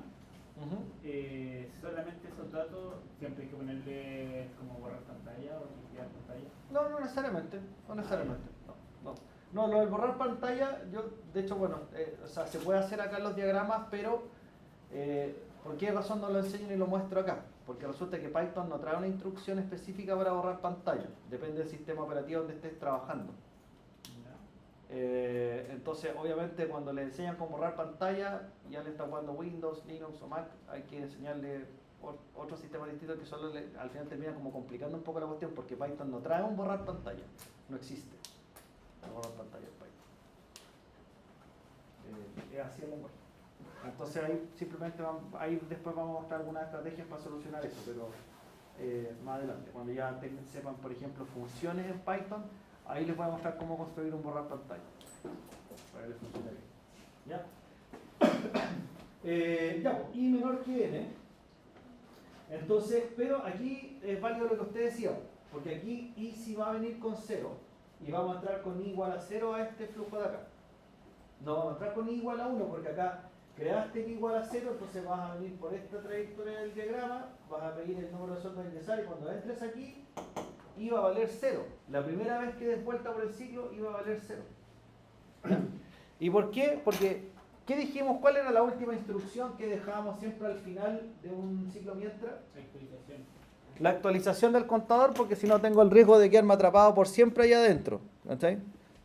solamente esos datos siempre hay que ponerle como borrar pantalla o limpiar pantalla. No necesariamente. No, lo del borrar pantalla, de hecho, bueno, o sea, se puede hacer acá en los diagramas, pero ¿por qué razón no lo enseño ni lo muestro acá? Porque resulta que Python no trae una instrucción específica para borrar pantalla. Depende del sistema operativo donde estés trabajando. Entonces, obviamente, cuando le enseñan cómo borrar pantalla, ya le está jugando Windows, Linux o Mac, hay que enseñarle otros sistemas distintos que solo al final termina como complicando un poco la cuestión, porque Python no trae un borrar pantalla, no existe el borrar pantalla en Python. Es así el lenguaje. Entonces ahí simplemente ahí después vamos a mostrar algunas estrategias para solucionar eso, pero más adelante, cuando ya sepan, por ejemplo, funciones en Python, ahí les voy a mostrar cómo construir un borrar pantalla para que les funcione bien. ¿Ya? Ya, i menor que n. Entonces, pero aquí es válido lo que usted decía, porque aquí i sí va a venir con 0 y vamos a entrar con i igual a 0 a este flujo de acá. No vamos a entrar con i igual a 1 porque acá creaste i igual a 0, entonces vas a venir por esta trayectoria del diagrama, vas a pedir el número de sueldos a ingresar y cuando entres aquí iba a valer 0. La primera vez que des vuelta por el ciclo iba a valer 0. ¿Y por qué? Porque, ¿qué dijimos? ¿Cuál era la última instrucción que dejábamos siempre al final de un ciclo mientras? Actualización. La actualización del contador, porque si no tengo el riesgo de quedarme atrapado por siempre allá adentro. ¿Okay?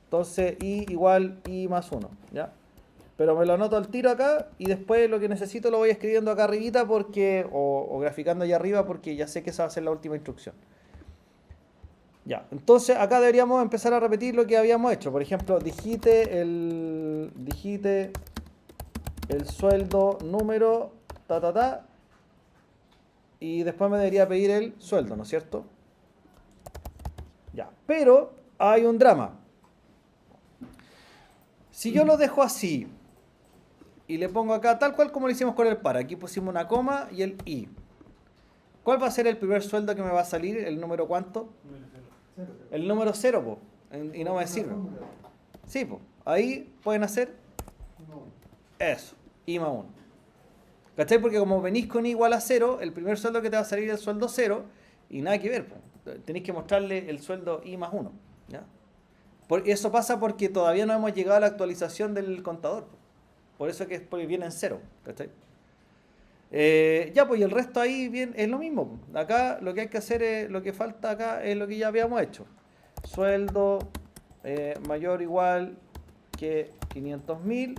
Entonces, i igual i más 1. ¿Ya? Pero me lo anoto al tiro acá y después lo que necesito lo voy escribiendo acá arribita porque, o graficando allá arriba porque ya sé que esa va a ser la última instrucción. Ya, entonces acá deberíamos empezar a repetir lo que habíamos hecho. Por ejemplo, digite el sueldo número, y después me debería pedir el sueldo, ¿no es cierto? Ya, pero hay un drama. Si yo lo dejo así y le pongo acá tal cual como lo hicimos con el par, aquí pusimos una coma y el i. ¿Cuál va a ser el primer sueldo que me va a salir? ¿El número cuánto? Número cero. Cero. El número 0, po, y no me Una sirve. fórmula. Sí, po, ahí pueden hacer No. eso, i más 1. ¿Cachai? Porque como venís con i igual a 0, el primer sueldo que te va a salir es el sueldo 0 y nada que ver, po. Tenéis que mostrarle el sueldo i más 1. ¿Ya? Eso pasa porque todavía no hemos llegado a la actualización del contador. Po. Por eso que es porque viene en 0. ¿Cachai? Ya, pues y el resto ahí bien, es lo mismo. Acá lo que hay que hacer es, lo que falta acá es lo que ya habíamos hecho. Sueldo mayor o igual que 500.000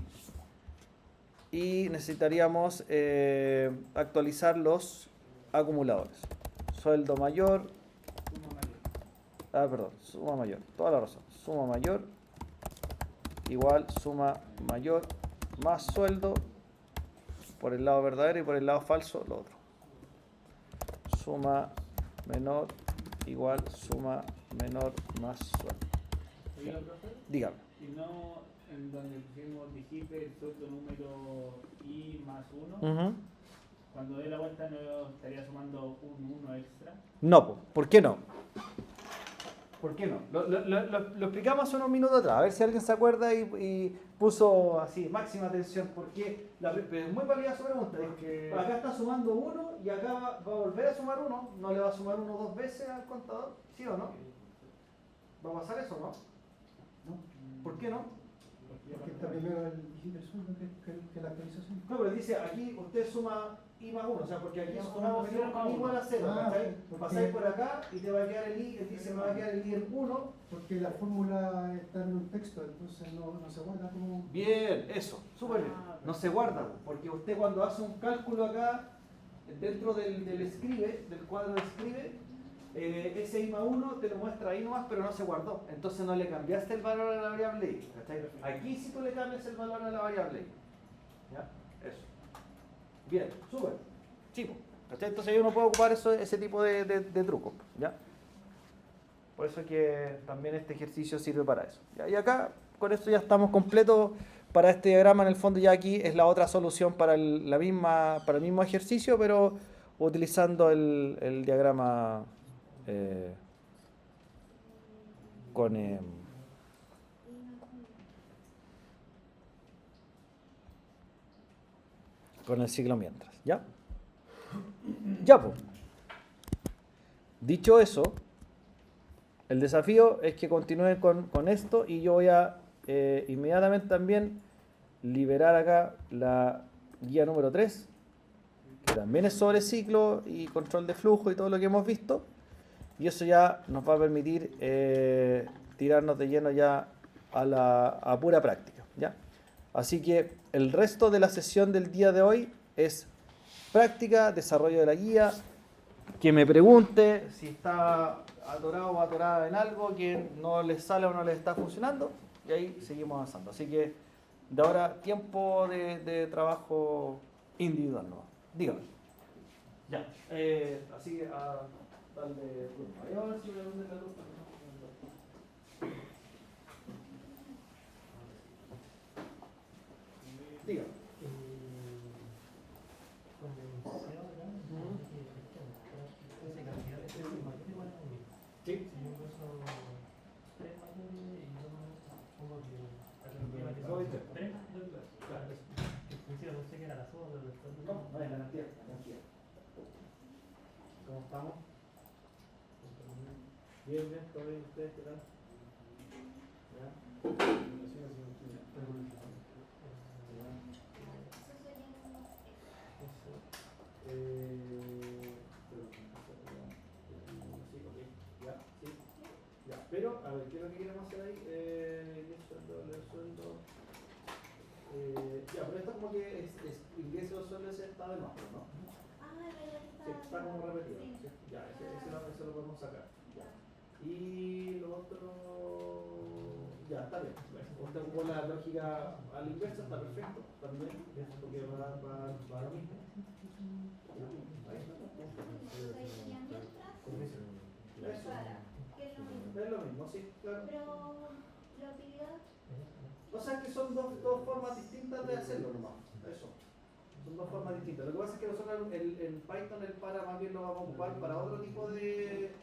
y necesitaríamos actualizar los acumuladores. Sueldo mayor, Suma mayor. perdón, suma mayor, toda la razón. Suma mayor igual suma mayor más sueldo por el lado verdadero y por el lado falso lo otro. Suma menor igual suma menor más sueldo. Oiga, profe, Dígame. y no en donde pusimos, dijiste el sueldo número i más 1, Ujú. cuando dé la vuelta no estaría sumando un 1 extra. No, po. ¿Por qué no? ¿Por qué no? Lo explicamos hace unos minutos atrás, a ver si alguien se acuerda y puso así, máxima atención, porque es muy válida su pregunta. Porque- Acá está sumando 1 y acá va a volver a sumar 1, no le va a sumar 1 dos veces al contador, ¿sí o no? ¿Va a pasar eso o no? No. ¿Por qué no? Porque está primero el dígito del sueldo que la actualización. No, pero dice aquí usted suma i más 1, o sea, porque aquí Ya, sumamos cero con más i igual a 0, Ah, ¿cachai? porque- Pasáis por acá y te va a quedar el i, él dice me va a quedar el i en 1. Porque la fórmula está en un texto, entonces no se guarda como. Bien, eso, súper bien. No se guarda, porque usted cuando hace un cálculo acá, dentro del escribe, del cuadro de escribe, ese i más 1 te lo muestra ahí nomás, pero no se guardó. Entonces no le cambiaste el valor a la variable i. ¿Cachai? Aquí sí tú le cambias el valor a la variable i. ¿Ya? Eso. Bien, súper. Chico. ¿Cachai? Entonces yo no puedo ocupar ese tipo de trucos. ¿Ya? Por eso que también este ejercicio sirve para eso. ¿Ya? Y acá, con esto ya estamos completos para este diagrama. En el fondo ya aquí es la otra solución para el mismo ejercicio, pero utilizando el diagrama con el ciclo mientras. ¿Ya? Ya, pues. Dicho eso, el desafío es que continúen con esto y yo voy a inmediatamente también liberar acá la guía número 3, que también es sobre ciclo y control de flujo y todo lo que hemos visto. Y eso ya nos va a permitir tirarnos de lleno ya a pura práctica. ¿Ya? Así que el resto de la sesión del día de hoy es práctica, desarrollo de la guía, que me pregunte si está atorado o atorada en algo, que no les sale o no les está funcionando, y ahí seguimos avanzando. Así que de ahora tiempo de trabajo individual, ¿no? Dígame. Ya, así que a darle turno. Ahí vamos a ver si me prende la luz. Dígame. Sí. ¿Tres? Claro, no, no hay garantía, garantía. ¿Cómo estamos? Bien, bien, todo bien, ustedes, ¿qué tal? ¿Ya? Pero, a ver, ¿qué es lo que queremos hacer ahí? El sueldo. Ya, pero esto como que es ingreso sueldo ese está de más, ¿no? Ah, es verdad que Sí, está como repetido. Sí. ¿Sí? Ya, ese lo podemos sacar. Ya. Y lo otro, ya, está bien. Usted ocupó la lógica a la inversa, está perfecto, también, porque va lo mismo. Ahí está. Eso. Que es lo mismo. Es lo mismo, sí, claro. Pero la utilidad, O sea que son dos formas distintas de hacerlo nomás. Eso. Son dos formas distintas. Lo que pasa es que nosotros en Python el para más bien lo vamos a ocupar para otro tipo de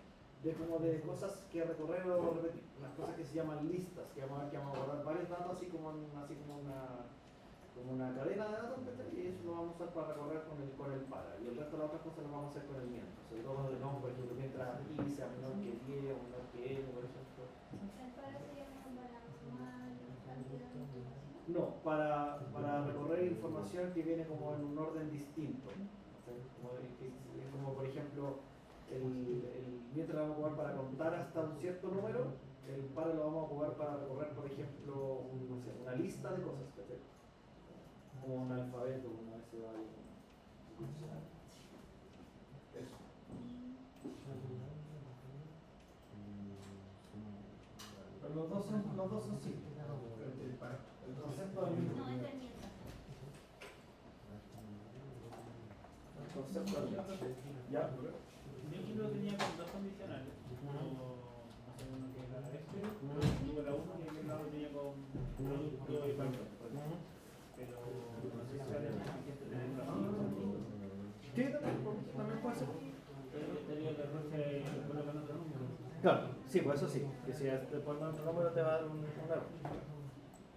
cosas que recorrer o repetir. Unas cosas que se llaman listas, que vamos a guardar varios datos así como una cadena de datos, ¿cachai? Y eso lo vamos a usar para recorrer con el para. Y el resto de las otras cosas lo vamos a hacer con el mientras. Sobre todo de no, por ejemplo, mientras i sea menor que 10 o menor que n, por ejemplo. el para sería como para sumar cantidad de información. No, para recorrer información que viene como en un orden distinto. ¿Cachai? Como por ejemplo, mientras vamos a jugar para contar hasta un cierto número, el para lo vamos a jugar para recorrer, por ejemplo, no sé, una lista de cosas, ¿cachai? Como un alfabeto, una vez se va ahí. Eso. Pero los dos son simples. El concepto es el mismo. No, es el mientras. El concepto es el mismo. ¿Ya? Mi equipo tenía con dos condicionales. Uno, no sé, uno que era este, luego era uno y el lado tenía con producto y valor. Pero no sé si sale suficiente tenerlo así. Sí, también puede ser. Pero estaría el error se colocan otro número. Claro, sí, pues eso sí. Que si te pones otro número te va a dar un error.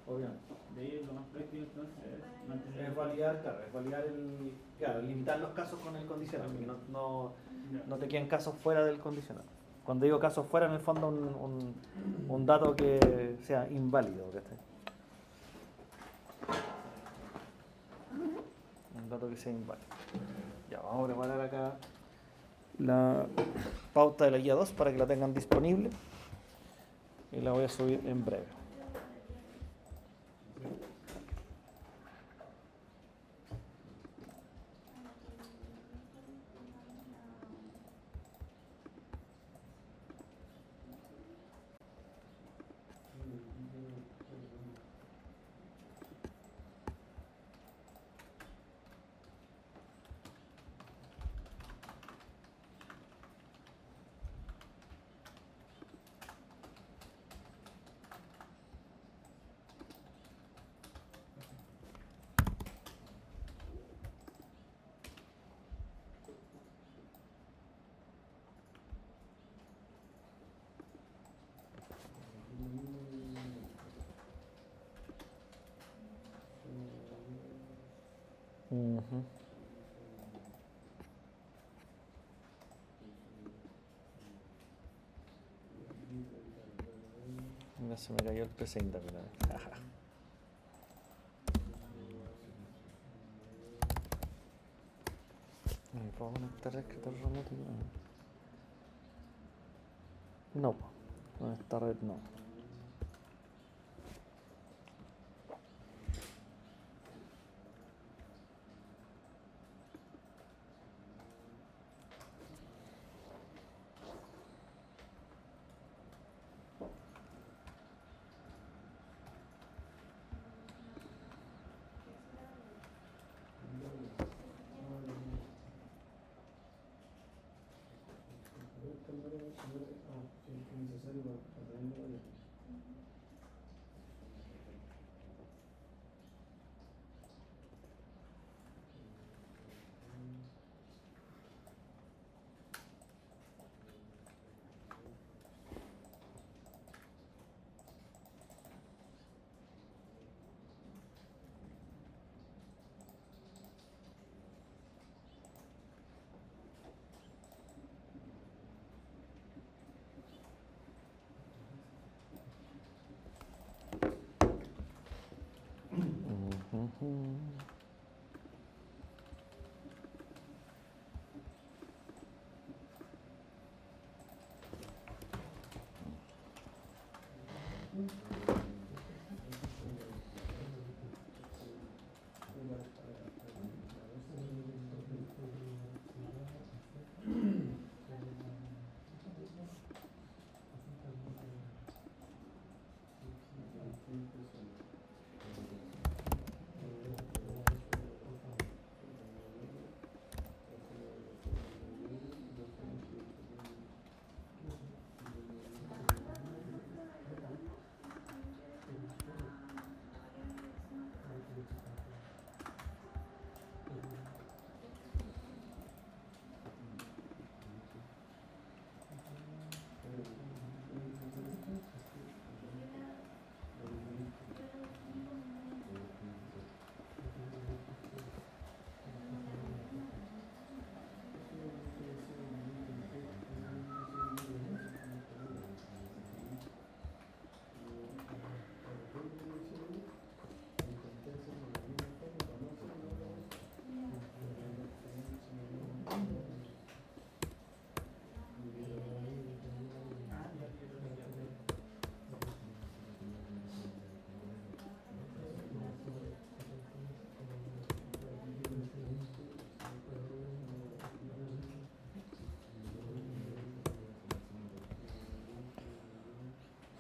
Obviamente. De ahí lo más práctico entonces es mantener Es validar, claro, es validar limitar los casos con el condicional, porque no te queden casos fuera del condicional. Cuando digo casos fuera, en el fondo un dato que sea inválido, ¿cachai? Un dato que sea inválido. Ya, vamos a preparar acá la pauta de la guía 2 para que la tengan disponible y la voy a subir en breve. Ujú. Mira, se me cayó el PC internet. ¿Me puedo conectar el escritorio remoto? No, con esta red no.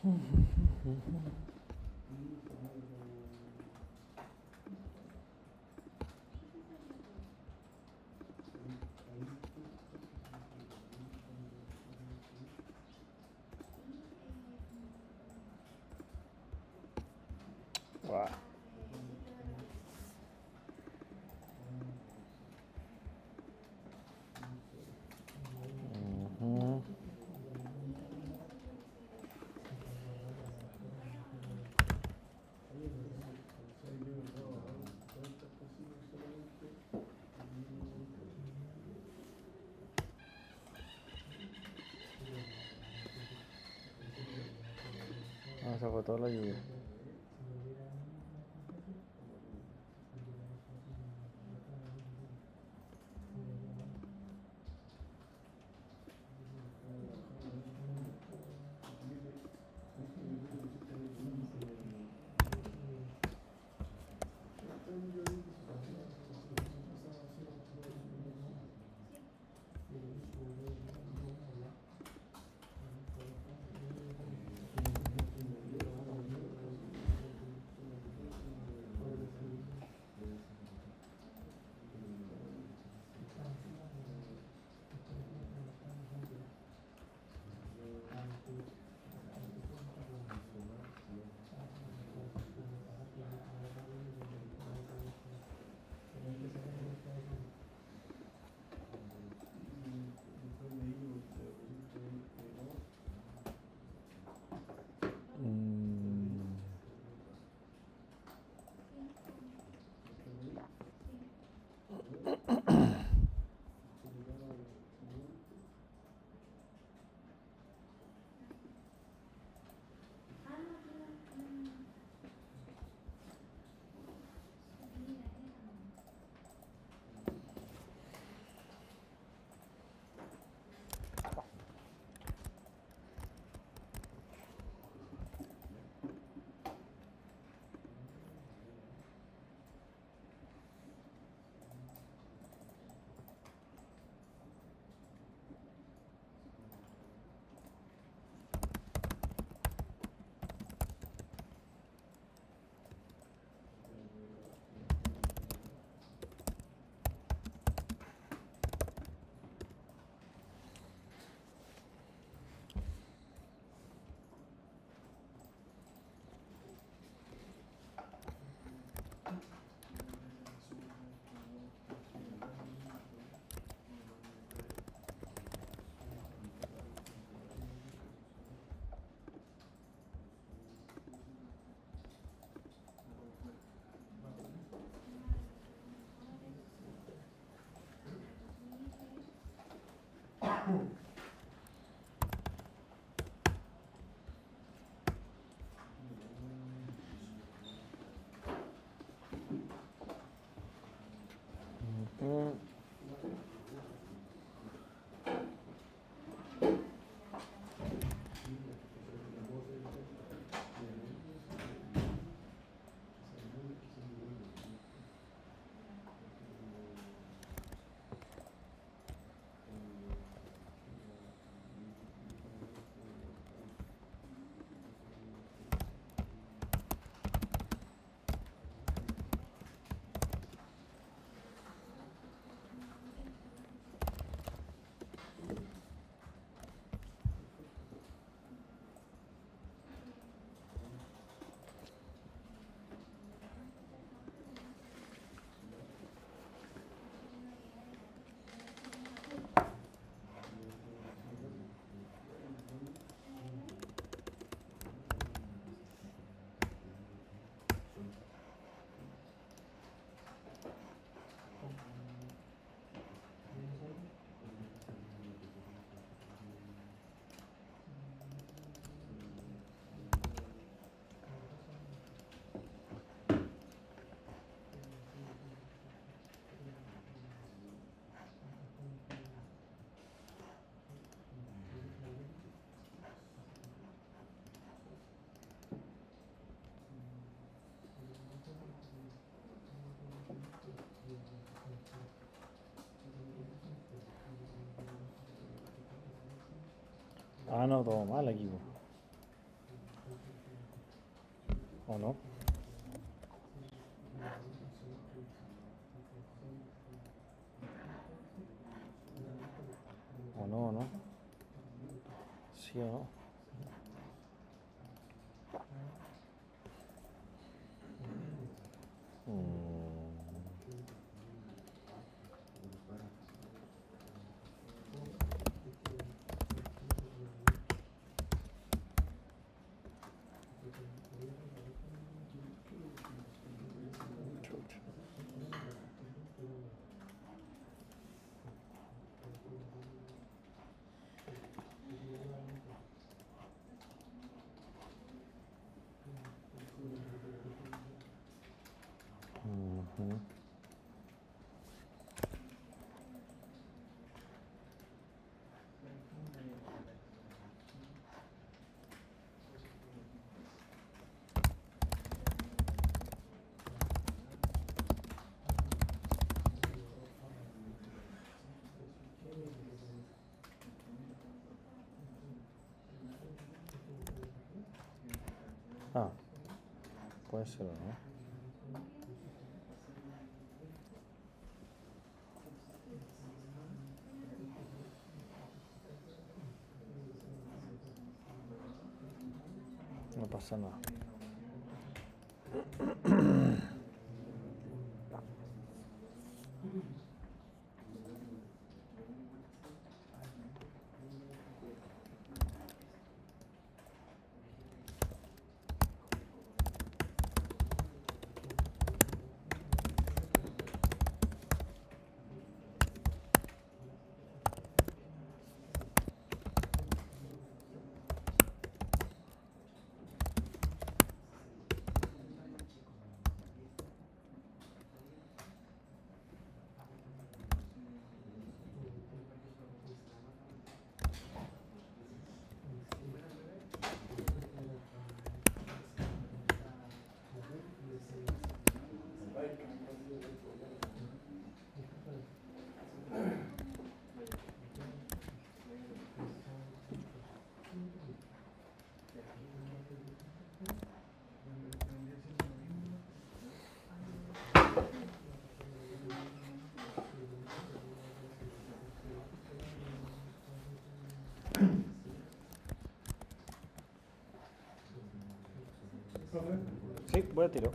Guau. Ujú. Ah, se fue toda la lluvia. Mm. Mm. Ah, no, todo mal aquí, po. ¿O no? ¿O no? ¿O no? ¿Sí o no? Chucha. Ujú. Ah, puede ser o no. No pasa nada. Profe, Sí, voy a tiro.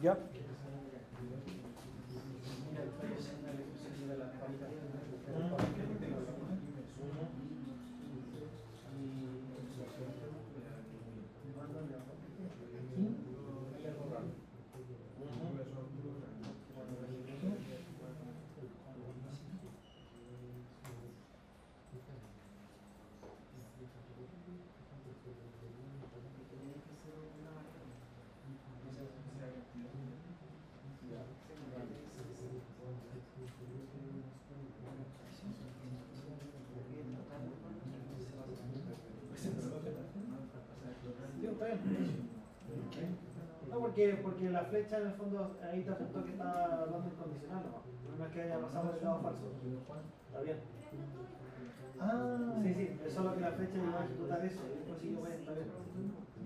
Ya. No, porque la flecha en el fondo ahí te apuntó que está hablando incondicional nomás. No es que haya pasado el lado falso. Está bien. ah, Sí, sí, es solo que la flecha iba a ejecutar eso. Y después sí, bueno, está bien.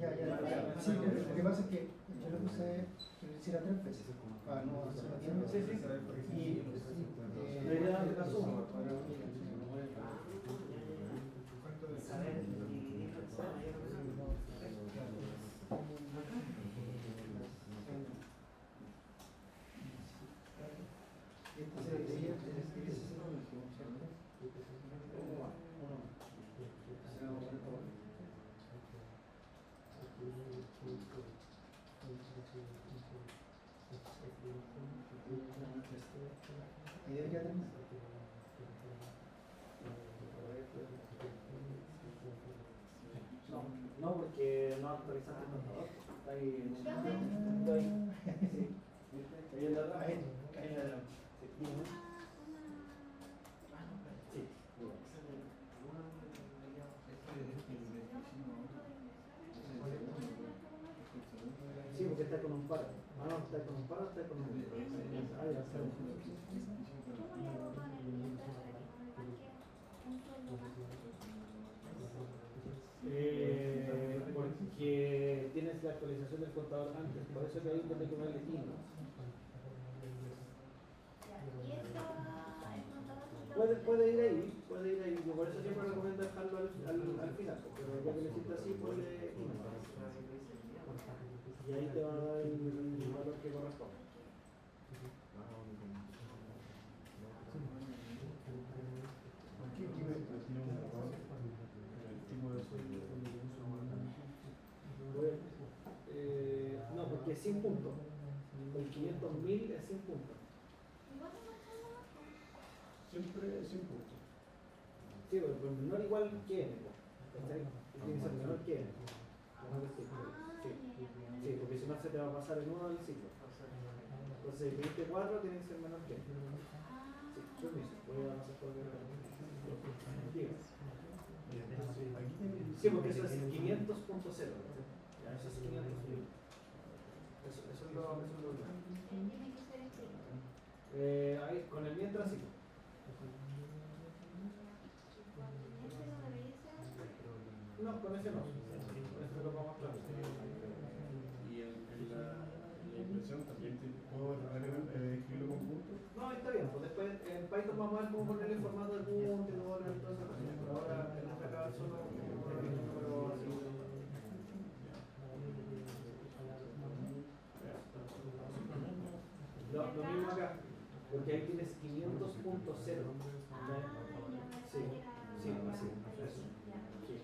ya. Sí, lo que pasa es que yo le puse que lo hiciera 3 veces para no hacerlo 10 Sí, veces. sí. Y La idea de la suma. y debería terminar. No, porque no actualizaste el contador. Está ahí en un... Está ahí. Sí. Ahí en la atrás. Ahí en la atrás. Sí. Sí. Sí, porque está con un paro. Ah, no, está con un paro, está con un... Ah, ya, está bien. ¿Cómo lo van a implementar para que no le marque un sueldo actualización del contador antes, por eso que ahí tiene que ponerle I, ¿no? Ya. Y eso, el contador se lo- Puede ir ahí, yo por eso siempre recomiendo dejarlo al final, pero ya que lo hiciste así, ponle I. Y ahí te va a dar el valor que corresponde. ¿Qué tiene un error en el tipo de sueldo? No, porque es 100 puntos. El 500.000 es 100 puntos. ¿Y cuánto cuesta la baja? Siempre es 100 puntos. Sí, pero menor igual que N, ¿cachai? Tiene que ser menor que N. Menor que N. Sí, porque si no se te va a pasar en uno del ciclo. Entonces, si pediste 4, tiene que ser menor que N. Sí, permiso, voy a pasar por el Diga. Aquí tiene Sí, porque eso es 500.0. Ya, eso es 500.000. Eso es lo Tiene que ser escrito. ahí, con el mientras sí. Ese no debería ser así. No, con ese no. Con ese lo vamos a claro. Y la impresión también puedo escribirlo con puntos. No, está bien, pues después en Python vamos a ver cómo poner el formato de punto y todo eso. Por ahora, en esta acá solo poner el número así. Lo mismo acá, porque ahí tienes 500.0. Sí, sí, así, eso. Sí.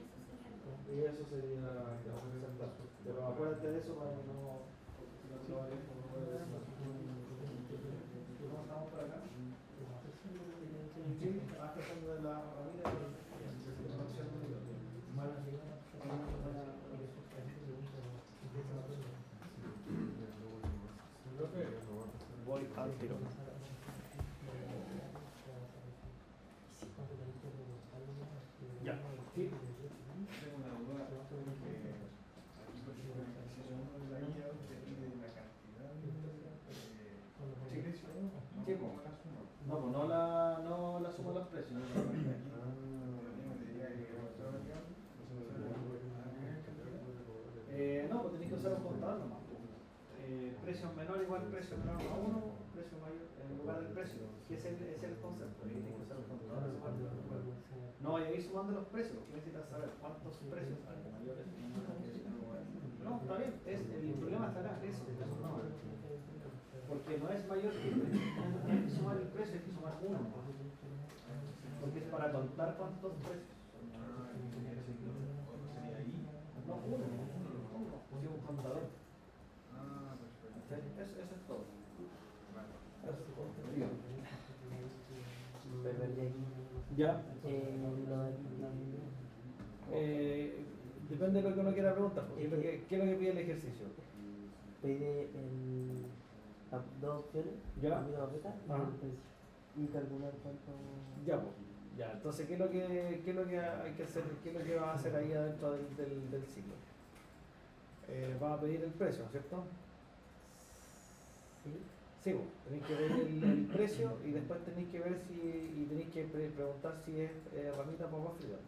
Y eso sería exacto. Pero acuérdate de eso para que no lo vayas como no puedes decir. ¿Cómo estamos por acá? Sí, hasta cuando de la familia voy al tiro. Ya, sí. Tengo una duda porque aquí, por ejemplo, en el ejercicio 1 de la guía usted pide la cantidad de ingresos. Sí, No, la suma. No, pues no la sumo los precios. Por lo mismo diría que otro variable, No, pues tenés que usar un contador nomás. Precio menor igual precio menor a 1, precio mayor en lugar del precio, que es el concepto. Ahí tienes que usar un contador. No vaya a ir sumando los precios, que necesitas saber cuántos precios hay, mayores, menores. No, está bien, el problema está acá, eso no. Porque no es mayor que el precio, no hay que sumar el precio, hay que sumar uno. Porque es para contar cuántos precios. sería ahí. No, uno, sí, un contador. Perfecto. Eso es todo. Vale. Eso es todo. Pero el de aquí, Ya. lo de aquí, Depende de lo que uno quiera preguntar. ¿Qué es lo que pide el ejercicio? pide las dos opciones, Ya. la misma papeta y Ajá. el precio. Y calcular cuánto. Ya, pues. Ya, entonces, ¿qué es lo que hay que hacer? ¿Qué es lo que va a hacer ahí adentro del ciclo? Va a pedir el precio, ¿no es cierto? Sí. Sí, pues, tenéis que ver el precio y después tenéis que ver si, y tenéis que preguntar si es ramita o papas fritas.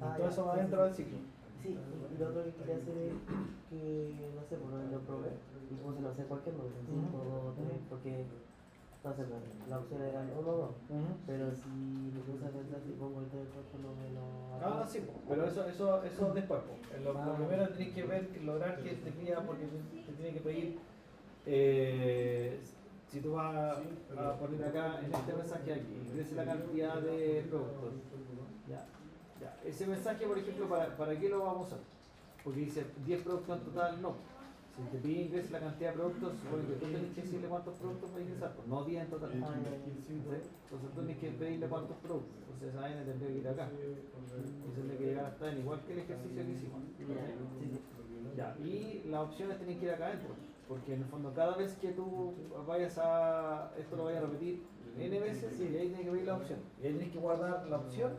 Ah, Todo ya, eso va sí, dentro sí. del ciclo. Sí, y lo otro que quería hacer es que, no sé, pues lo probé y puse, no sé, cualquier número, 5, 3, porque, no sé, pues, la opción era 1 o 2, pero si me puse a pensar si pongo el 3 por lo menos. Ah, sí, pues, pero eso después. Pues. Lo primero tenéis que ver, lograr que te pida, porque te tiene que pedir, si tú vas a poner acá en este mensaje aquí, ingrese la cantidad de productos. Ya. Ya. Ese mensaje, por ejemplo, ¿para qué lo vamos a usar? Porque dice 10 productos en total, no. Si te pide ingrese la cantidad de productos, supone que tú tienes que decirle cuántos productos va a ingresar, pues no 10 en total. Ah, ya, ya. ¿Sí? Entonces tú tienes que pedirle cuántos productos. Entonces esa N tendría que ir acá. Y tendría que llegar hasta N, igual que el ejercicio que hicimos. Ya, sí, sí. Ya, y las opciones tienen que ir acá adentro. Porque en el fondo cada vez que tú vayas a, esto lo vayas a repetir N veces, y ahí tienes que pedir la opción. Y ahí tienes que guardar la opción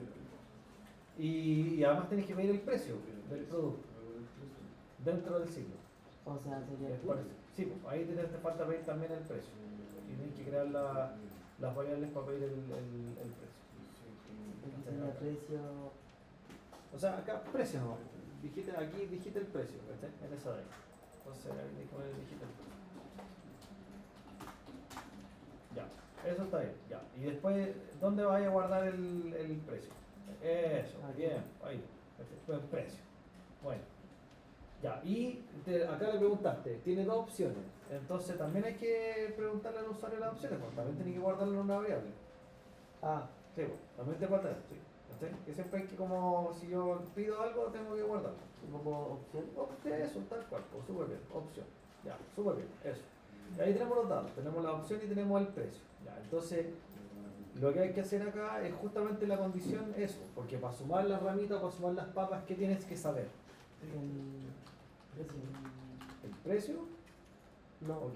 y además tienes que pedir el precio del producto dentro del ciclo. O sea, sería. Por eso. Sí, pues, ahí te falta pedir también el precio. Y tienes que crear las variables para pedir el precio. Aquí sería precio. O sea, acá precio no. aquí dijiste el precio, ¿cachai? En esa de ahí. Entonces ahí dijiste el precio. Ya, eso está bien, ya. Y después, ¿dónde vaya a guardar el precio? Eso, bien, ahí. El precio. Bueno. Ya, y acá le preguntaste, tiene dos opciones. Entonces también hay que preguntarle al usuario las opciones, porque también tiene que guardarlo en una variable. Ah, Sí, pues, también te falta eso, sí. ¿Cachai? Que siempre hay que, como si yo pido algo, tengo que guardarlo. como opción. Eso, tal cual, pues, súper bien, opción. Ya, súper bien, eso. Y ahí tenemos los datos, tenemos la opción y tenemos el precio. Ya, entonces, lo que hay que hacer acá es justamente la condición eso, porque para sumar las ramitas o para sumar las papas, ¿qué tienes que saber? El precio. ¿El precio? No. Ok.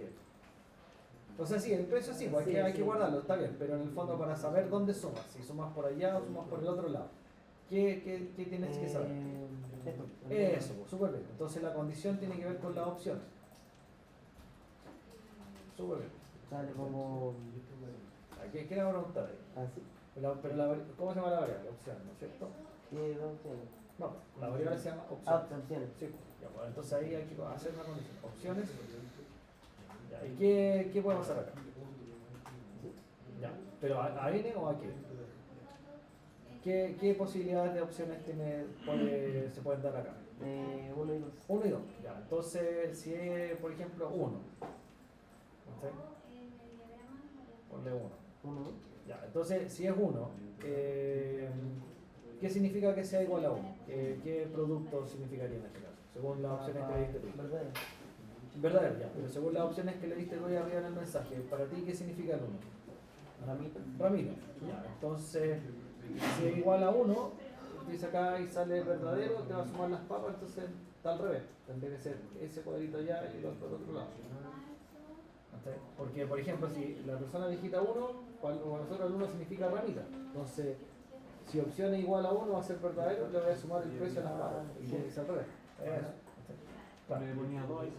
O sea, sí, el precio sí, pues Sí, hay que sí. guardarlo, está bien, pero en el fondo para saber dónde sumas, si sumas por allá o sumas por el otro lado, ¿qué tienes que saber? Esto. Eso, pues, súper bien. Entonces la condición tiene que ver con las opciones. Súper bien. Sale como. ¿Qué era preguntar ahí? Así. ¿Cómo se llama la variable? Opción, ¿no es cierto? ¿Qué dos opciones? No, la variable se llama opción. Opciones. Sí, ya, pues, entonces ahí hay que hacer una condición. Opciones. Ya, ¿y qué puede pasar acá? Ya, pero ¿a n o a qué? ¿Qué posibilidades de opciones se pueden dar acá? 1 y 2. 1 y 2. Ya, entonces si es, por ejemplo, 1. ¿Sí? Ponle 1. 1. Ya, entonces si es 1, ¿qué significa que sea igual a 1? ¿Qué producto significaría en este caso? Según las opciones que le diste tú. ¿Verdad? Verdadero, ya, pero según las opciones que le diste tú ahí arriba en el mensaje, para ti, ¿qué significa el 1? Ramito. Ramiro. Ya, entonces, si es igual a 1, dice acá y sale verdadero, te va a sumar las papas, entonces está al revés. Tendría que ser ese cuadrito allá y el otro al otro lado. ¿Cachai? Porque, por ejemplo, si la persona digita 1, para nosotros el 1 significa ramita. Entonces, si opción es igual a 1 va a ser verdadero, le voy a sumar el precio a las papas. Y tiene que ser al revés. Eso. Claro. Le ponía 2 ahí.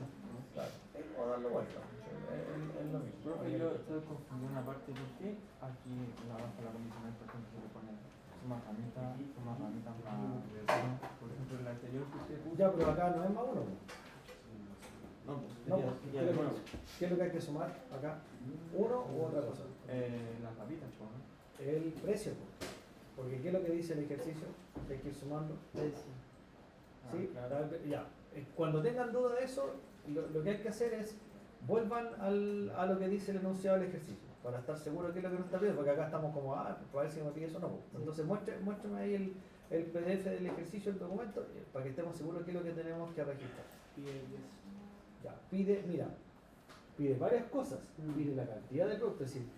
Claro. O darle vuelta. Es lo mismo. Profe, yo estoy confundiendo una parte porque aquí la condicional, por ejemplo, se le pone suma ramitas más. Por ejemplo, el anterior que usted puso. Ya, pero acá no es más 1. No, pues No, sería, pues, sería de nuevo. ¿qué es lo que hay que sumar acá? ¿1 u otra cosa? Las papitas, pues, ¿no? El precio. Pues. Porque ¿qué es lo que dice el ejercicio? Hay que ir sumando. Precio. ¿Sí? Claro. Ya. Cuando tengan duda de eso, lo que hay que hacer es vuelvan a lo que dice el enunciado del ejercicio, para estar seguro de qué es lo que nos está pidiendo, porque acá estamos como, para ver si me pide eso o no. Pues. Entonces muéstrame ahí el PDF del ejercicio, el documento, para que estemos seguros de qué es lo que tenemos que registrar. Ya, pide varias cosas. Pide la cantidad de productos, es decir,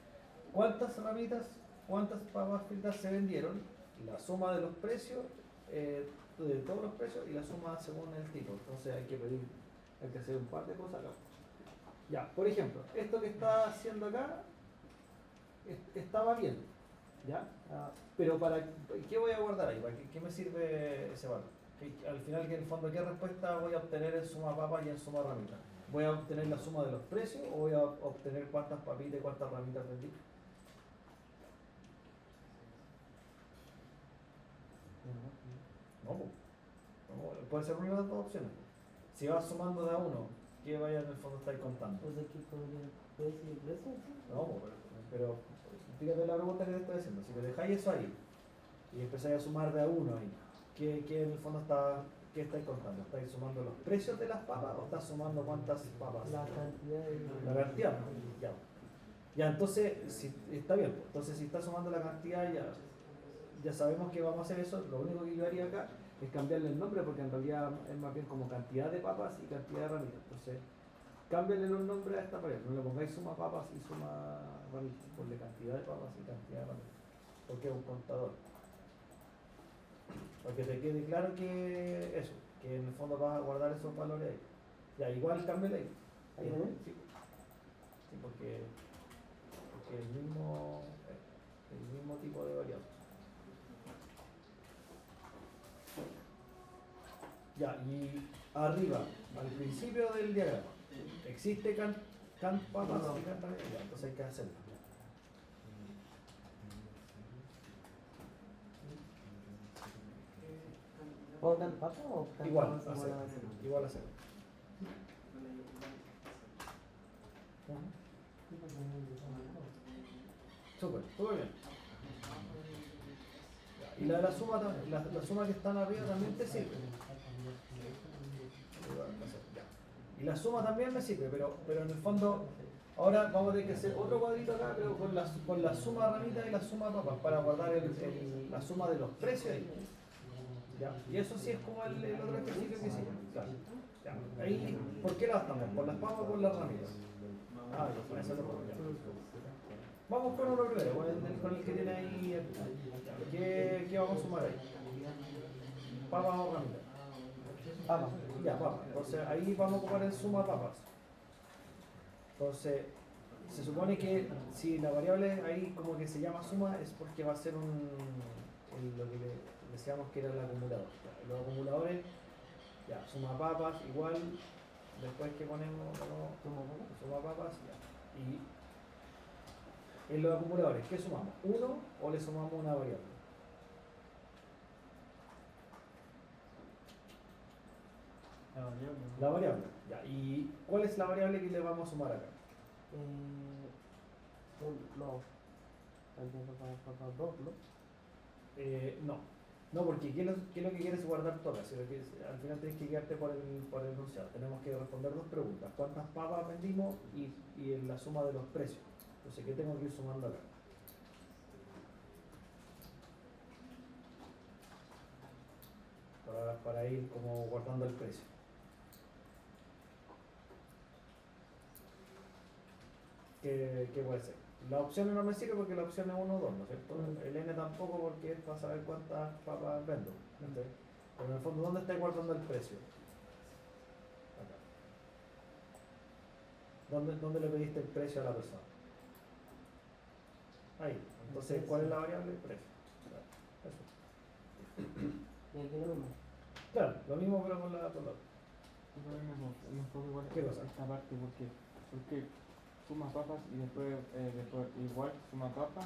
cuántas ramitas, cuántas papas fritas se vendieron, la suma de los precios, de todos los precios y la suma según el tipo. Entonces hay que hacer un par de cosas acá. Ya, por ejemplo, esto que está haciendo acá estaba bien, ¿ya? Pero ¿qué voy a guardar ahí? ¿Qué me sirve ese valor? Al final, que en el fondo, ¿qué respuesta voy a obtener en suma papas y en suma ramitas? ¿Voy a obtener la suma de los precios o voy a obtener cuántas papitas y cuántas ramitas vendí? No, pues. No, puede ser una de las dos opciones. Si vas sumando de a uno, ¿qué vaya en el fondo estáis contando? Pues aquí podría precio y precio. No, pues, pero fíjate la pregunta que te estoy haciendo. Si te dejáis eso ahí y empezáis a sumar de a uno ahí, ¿qué en el fondo qué estáis contando? ¿Estáis sumando los precios de las papas o estás sumando cuántas papas? La cantidad de. La cantidad, ya. Ya, entonces, está bien, pues. Entonces si estás sumando la cantidad, ya sabemos que vamos a hacer eso. Lo único que yo haría acá es cambiarle el nombre, porque en realidad es más bien como cantidad de papas y cantidad de ramitas. Entonces, cámbiale los nombres a esta variable. No le pongáis suma papas y suma ramitas. Ponle cantidad de papas y cantidad de ramitas. Porque es un contador. Para que te quede claro que eso, que en el fondo vas a guardar esos valores ahí. Ya, igual cámbiale ahí. ¿Ahí también? Sí, sí, porque el mismo tipo de variable. Ya, y arriba, al principio del diagrama, existe can papas y can ramitas. Ya, entonces hay que hacerlo. ¿Pongan papa o Igual, cantamos a como cero. la base? Igual a cero. Súper, súper bien. Y la suma, la suma que están arriba también te sirve. Ya. Y la suma también me sirve, pero en el fondo, ahora vamos a tener que hacer otro cuadrito acá, pero con la suma de ramitas y la suma de papas, para guardar la suma de los precios ahí. ¿Ya? Y eso sí es como el otro ejercicio que hicimos. Claro. Ya. Ahí, ¿por qué la estamos? ¿Por las papas o por las ramitas? Ah, con eso lo pongo ya. Vamos con uno primero, con el que tiene ahí. ¿Qué vamos a sumar ahí? ¿Papas o ramitas? Papa. Ya, papas. Entonces ahí vamos a ocupar el suma papas. Entonces, se supone que si la variable ahí como que se llama suma es porque va a ser lo que le decíamos que era el acumulador. Ya, los acumuladores, ya, suma papas, igual, después que ponemos suma papas, ya. Y en los acumuladores, ¿qué sumamos? ¿1 o le sumamos una variable? La variable. La variable. Ya. ¿Y cuál es la variable que le vamos a sumar acá? No. También papa 2, ¿no? No. No, porque ¿qué es lo que quieres guardar todas? Si al final tienes que guiarte por el enunciado. Tenemos que responder dos preguntas. ¿Cuántas papas vendimos? Y en la suma de los precios. Entonces, ¿qué tengo que ir sumando acá? Para ir como guardando el precio. ¿Qué puede ser? La opción no me sirve porque la opción es 1 o 2, ¿no es cierto? El n tampoco porque es para saber cuántas papas vendo. ¿Entendés? Pero en el fondo, ¿dónde está guardando el precio? Acá. ¿Dónde le pediste el precio a la persona? Ahí. Entonces, ¿cuál es la variable? El precio. Eso. Y aquí lo mismo. Claro, lo mismo pero con la otra. Y un poco igual ¿Qué cosa? esta parte porque suma papas y después igual suma papas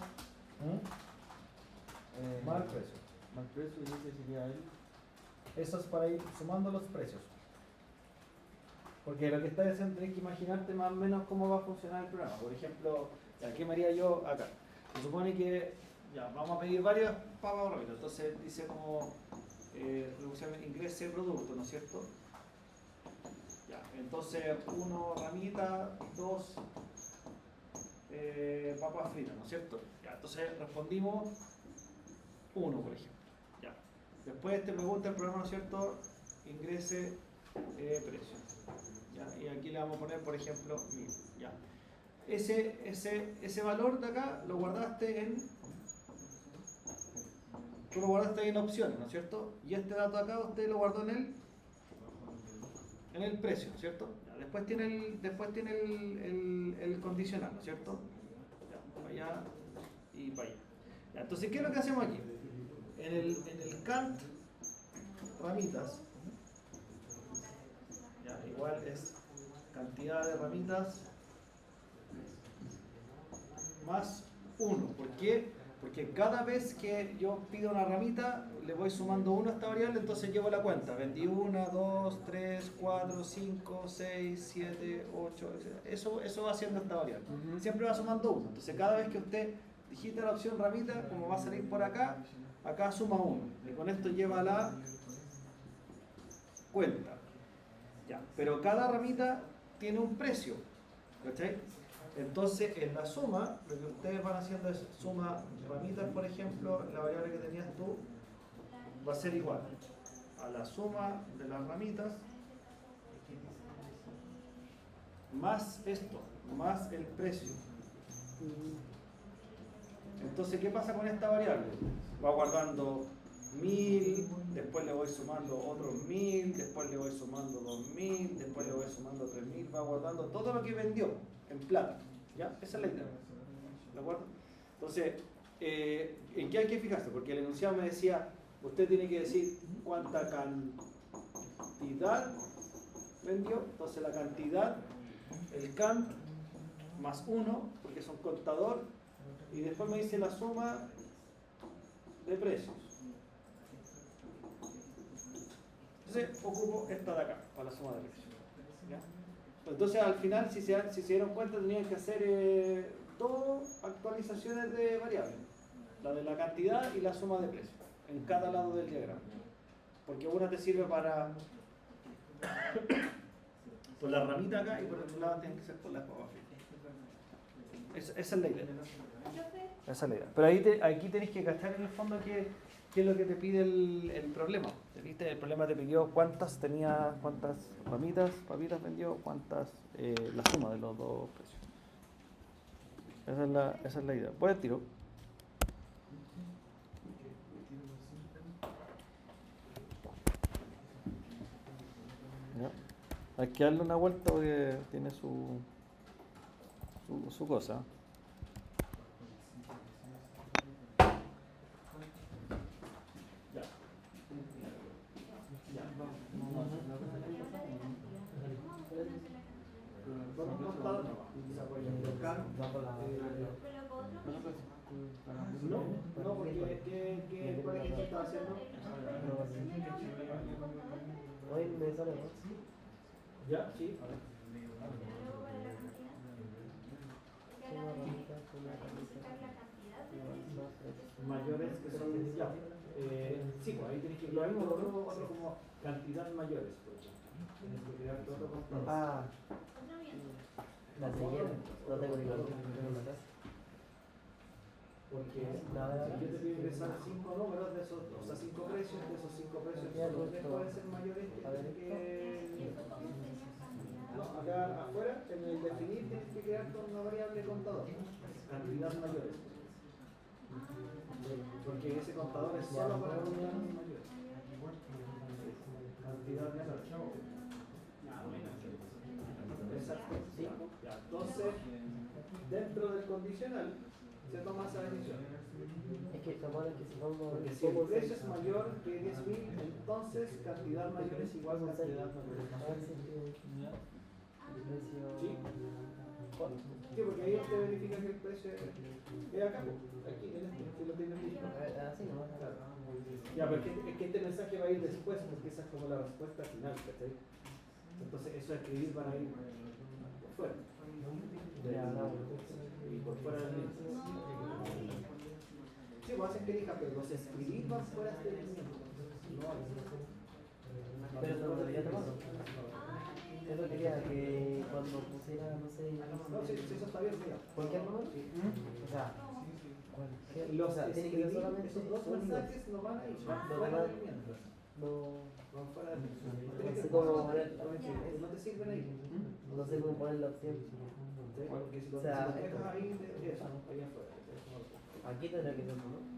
Más el precio. más precio y ese sería el Eso es para ir sumando los precios. Porque lo que estás haciendo tienes que imaginarte más o menos cómo va a funcionar el programa. Por ejemplo, ¿qué me haría yo acá? Se supone que ya vamos a pedir varias papas rápidas. Entonces dice como reducción ingrese producto, ¿no es cierto? Ya, entonces 1 ramita, 2 papas fritas, ¿no es cierto? Ya, entonces respondimos 1, por ejemplo. Ya. Después te pregunta el programa, ¿no es cierto? Ingrese precio. ¿Ya? Y aquí le vamos a poner, por ejemplo, 1000. ¿Ya? Ese valor de acá lo guardaste tú lo guardaste ahí en opciones, ¿no es cierto? Y este dato de acá usted lo guardó en el precio, ¿no es cierto? Ya, después tiene el condicional, ¿no es cierto? Ya, para allá y para allá. Ya, entonces, ¿qué es lo que hacemos aquí? En el cant ramitas, ya, igual es cantidad de ramitas más 1. ¿Por qué? Porque cada vez que yo pido una ramita, le voy sumando 1 a esta variable, entonces llevo la cuenta. Vendí 1, 2, 3, 4, 5, 6, 7, 8, etc. Eso va haciendo esta variable. Siempre va sumando 1. Entonces cada vez que usted digita la opción ramita, como va a salir por acá, acá suma 1. Y con esto lleva la cuenta. Ya. Pero cada ramita tiene un precio. ¿Cachai? Entonces, en la suma, lo que ustedes van haciendo es suma ramitas, por ejemplo, la variable que tenías tú va a ser igual a la suma de las ramitas más esto, más el precio. Entonces, ¿qué pasa con esta variable? Va guardando 1000, después le voy sumando otros 1000, después le voy sumando 2000, después le voy sumando 3000, va guardando todo lo que vendió en plata. ¿Ya? Esa es la idea. ¿De acuerdo? Entonces, ¿en qué hay que fijarse? Porque el enunciado me decía, usted tiene que decir cuánta cantidad vendió. Entonces la cantidad, el cant, más 1, porque es un contador, y después me dice la suma de precios. Entonces ocupo esta de acá, para la suma de precios. ¿Ya? Entonces al final, si se dieron cuenta, tenían que hacer dos actualizaciones de variables. La de la cantidad y la suma de precios, en cada lado del diagrama. Porque una te sirve para por la ramita acá y por el otro lado tienen que ser por las papas fritas. Esa es la idea. Esa es la idea. Pero aquí tenés que cachar en el fondo qué es lo que te pide el problema. ¿Viste? El problema te pidió cuántas papitas vendió, cuántas, la suma de los dos precios. Esa es la idea. Voy al tiro. ¿Ya? Hay que darle una vuelta porque tiene su cosa. No, porque ¿qué por ejemplo estaba haciendo? Hoy me sale más. Ya, sí. Mayores que son ya. Sí, pues ahí tenés que crear otro como cantidad mayores, por ejemplo. Tienes que crear otro contador. Ah, la siguiente. No tengo ni la luz. Porque yo te pido ingresar 5 números de esos, o sea, 5 precios, de esos 5 precios solo 3 pueden ser mayores que no, acá afuera, en el definir tienes que crear con una variable contador, cantidad mayores. Porque ese contador es solo para cantidad mayores. Cantidad menores. Exacto. Ya, entonces, dentro del condicional se toma esa decisión. Es que tomar que si vamos Porque si el precio es mayor que 10.000, entonces cantidad mayor es igual a cantidad mayor. Sí. Sí, porque ahí te verifica que el precio es acá, aquí, en este, si lo tienes listo. Así nomás. Claro. Ya, pero es que este mensaje va a ir después, porque esa es como la respuesta final, ¿cachai? Entonces eso escribir van a ir por fuera. Y por fuera del mismo. Sí, vos haces que elijas, pero los escribir van fuera del mismo. Pero te lo debería tomar. Eso quería que cuando pusiera, no sé, No, sí, eso está bien, mira. cualquier número, o sea, cualquier, Los o sea, tiene que ser escribir, solamente esos dos un mensajes no van a ir, van No, fuera no, del mientras. no, Van fuera del mismo. no Tienes sé que cómo poner, poner, no te sirven ahí. no sé cómo poner la opción. Porque si lo O sea, dejas ahí, eso, ahí afuera. Aquí tendrá que ser, ¿no?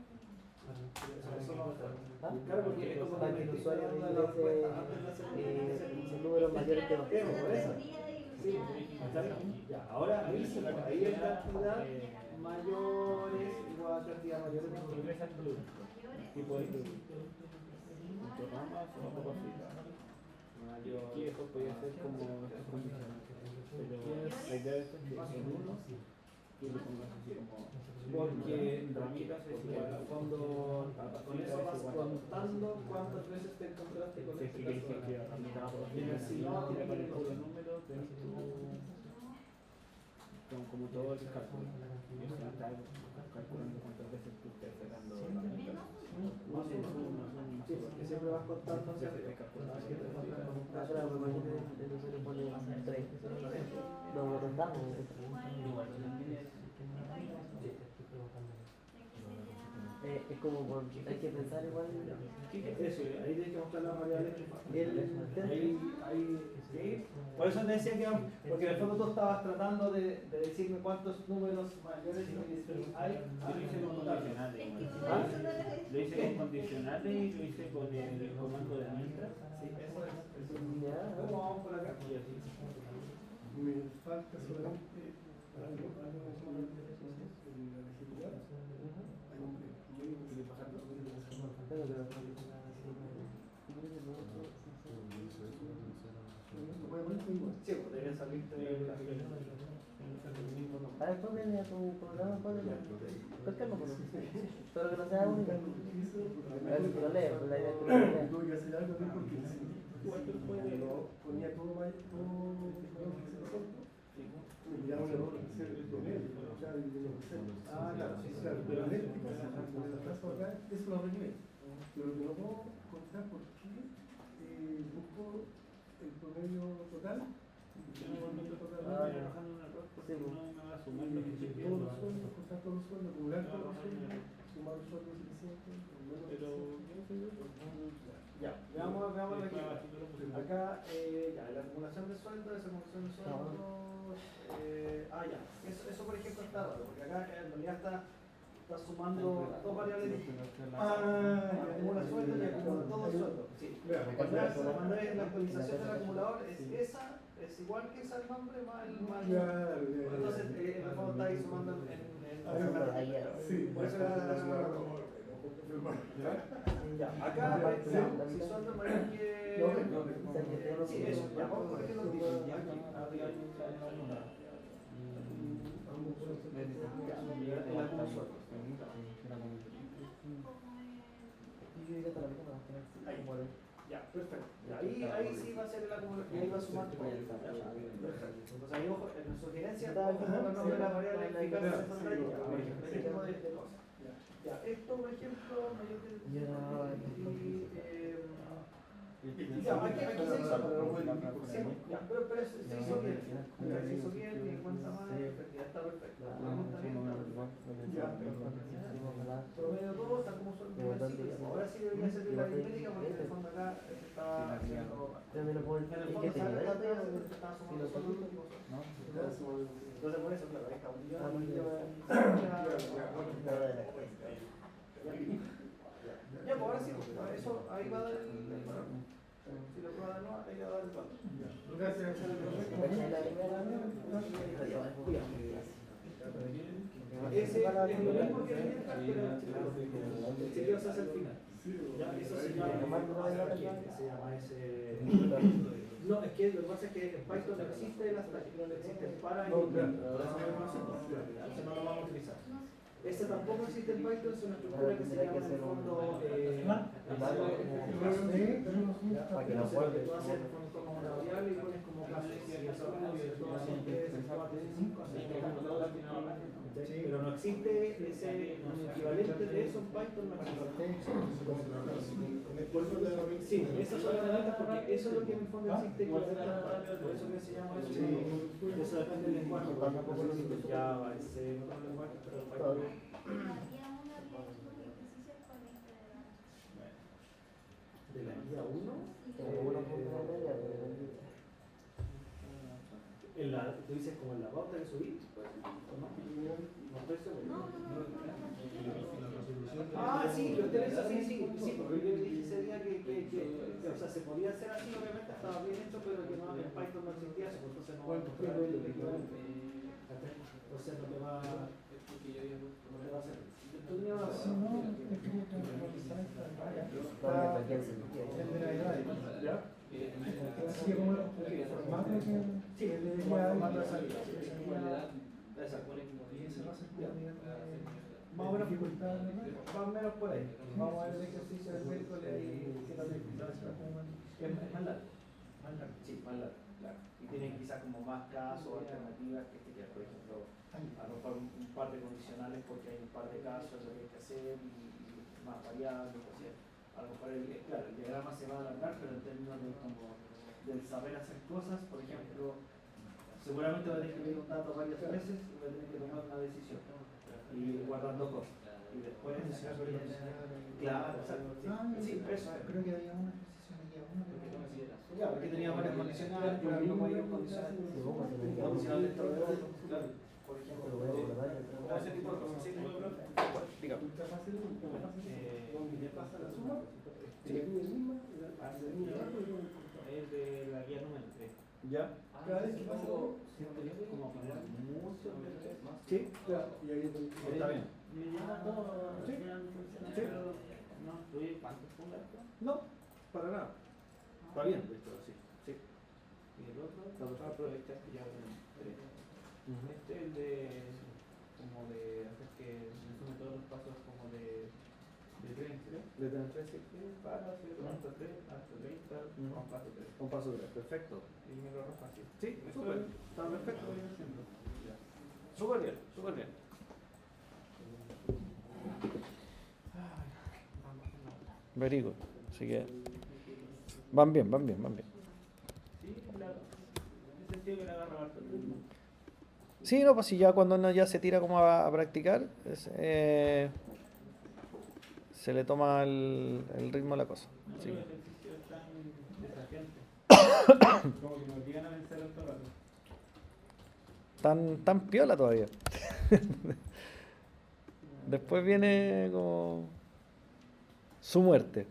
Eso no va a estar. ¿Ah? Claro, porque es como Para que que el me usuario estoy dando la ingrese respuesta antes de hacer un número mayor que dos. por eso. Sí, ¿está bien? Ya, ahora ahí sí, ahí es cantidad mayores igual a cantidad mayores de tipo de ramas o papas fritas. Aquí eso podría ser como estas condiciones. Pero la idea es que en uno tú le pongas así como porque ramitas es igual al fondo, con eso vas contando cuántas veces te encontraste con este caso. Y si no, tiene que ir con el número, tenés tú como todo el cálculo. Y eso está calculando cuántas veces tú estás sacando ramitas. Más uno. Sí, porque siempre vas contando hacia arriba. Claro, me imagino que el usuario pone 3. No, lo contamos. Es como hay que pensar igual. Eso, ahí tienes que buscar las variables que faltan. Sí. Por eso te decía que, porque en el fondo tú estabas tratando de decirme cuántos números mayores hay. Lo hice con condicionales. ¿Ah? Lo hice con condicionales y lo hice con el comando de mientras. Sí, eso es. Ya. ¿Cómo vamos por acá? Y así. Me falta solamente algo de la legibilidad. Sí, pues debería salirte de la A ver, ponle a tu programa, ponle. Cualquier número. Pero que no sea único. A ver si lo leo, la idea es que lo lea. Tuve que hacer algo porque igual te lo puedes ver. Cuando ponía todo mal, todo 700, me miraba un error de ser el promedio, o sea, de los excesos. Ah, claro, sí, Claro, pero en este caso, con el atraso acá, eso lo arreglé. Pero lo que no puedo contar por qué busco el promedio total. Yo no me estoy Ah, ya. trabajando en un error porque Sí, no me va a sumar lo que estoy Todos viendo. los sueldos, contar todos los sueldos, acumular todos los sueldos, sumar los sueldos suficientes, o menos Pero Ya, veamos después aquí. abajito lo puse. Acá, ya, la acumulación de sueldo, desacumulación de sueldos. Ya, eso por ejemplo está raro, porque acá en realidad está sumando dos variables distintas. Acumula sueldo y acumula todo el sueldo. Sí. Cuando es la actualización del acumulador, es igual que ese nombre más el. Claro, Entonces, en el fondo está ahí sumando en. sí, Por eso ya, acá si sueldo mayor que. Sí, eso, ya, vamos por ejemplo, aquí, arriba. Ya, perfecto. Ahí sí va a ser el acumulador, y ahí va a sumar todo. Perfecto. Entonces ahí, ojo, en la sugerencia, ojo con los nombres de las variables explicadas en pantalla, por ejemplo, este tipo de cosas. Ya, esto, por ejemplo, mayor que. Ya, aquí se hizo. Sí, ya, pero se hizo bien. Se hizo bien, y cuenta más, ya está perfecto. Promedio todo, está como son ahora sí debería ser la aritmética porque en el fondo acá se está haciendo. En el fondo sabe la pega, se está sumando solo los últimos. Entonces por eso, claro, ahí está un millón. Ya, pues ahora sí, eso ahí va a dar el valor. Si lo prueba de nuevo, ahí va a dar el valor. Gracias. Ese es lo mismo que mientras, pero el chequeo se hace al final. Ya, eso se llama ese. No, es que lo que pasa es que en Python no existe el static, existe el para y el entonces no lo vamos a utilizar. Ese tampoco existe en Python, es una estructura que se llama en el fondo para que la entonces, lo que tú guarde. haces en el fondo tomas una variable y pones como caso si es 1, si es 2, si es 3, si es 4, si es 5, así que pero no existe ese equivalente de eso en Python, no existe. Sí, esas son las herramientas porque eso es lo que en el fondo existe equivalente en Python, por eso que se llama eso. Eso depende del lenguaje, porque tampoco lo existe Java, C, otros lenguajes, pero Python. La guía 1 de los ejercicios con este de datos. De la guía 1. ¿Tú dices como en la pauta que subí? ¿O no? No estoy seguro. Sí, yo te lo hice sí, porque yo dije ese día que, o sea, se podía hacer así, obviamente estaba bien hecho, pero que no, en Python no existía eso, pues entonces no va a encontrar el equivalente. Entonces no te va a hacer. Tú tenías una razón. ¿Ya? Así como el formato que Sí, el de formato de salida. Exacto. Más o menos más o menos por ahí. Vamos a ver el ejercicio del miércoles y qué tal es más largo. Sí, más largo, claro. Y tienen quizás como más casos, alternativas que por ejemplo, a lo mejor un par de condicionales porque hay un par de casos lo que hay que hacer y más variables, o sea, a lo mejor claro, el diagrama se va a alargar, pero en términos del saber hacer cosas, por ejemplo, seguramente va a tener que ver un dato varias veces y va a tener que tomar una decisión y guardando cosas. Y después, claro, exacto. Sí, eso es. creo que había una exposición aquí a uno. Ya, porque tenía varias condicionales, por ejemplo, podía ir condicional dentro de otro, claro, por ejemplo, ese tipo de cosas. Sí, dígame. ¿Dónde pasa la suma? Sí. Es de la guía número 3. ¿Ya? Cada vez que pasa algo, Como poner muchos veces más. Sí, claro, y ahí está bien. Me llena todo. Sí. Sí. No, estoy cuántos ponga esto. No, para nada. Está bien, de hecho, sí. Sí. Y el otro, aprovecha que ya tenemos 3. Este es el de como de hacer que resume todos los pasos como de tren, ¿creo? De tener 13 para hacer hasta 3, hasta 30, con paso 3. Un paso 3, perfecto. Y me lo arroja así. Sí, Esto súper. es- Está perfecto. Estoy haciendo. Ya. Súper bien, súper bien. Very good. Así que van bien, van bien, van bien. Sí, he sentido que la agarra harto. Sí, no, pues si ya cuando uno ya se tira como a practicar, se le toma el ritmo a la cosa. No, Sí. los ejercicios están desafiantes. Como que me obligan a vencer todo el rato. Tan piola todavía. Después viene como su muerte.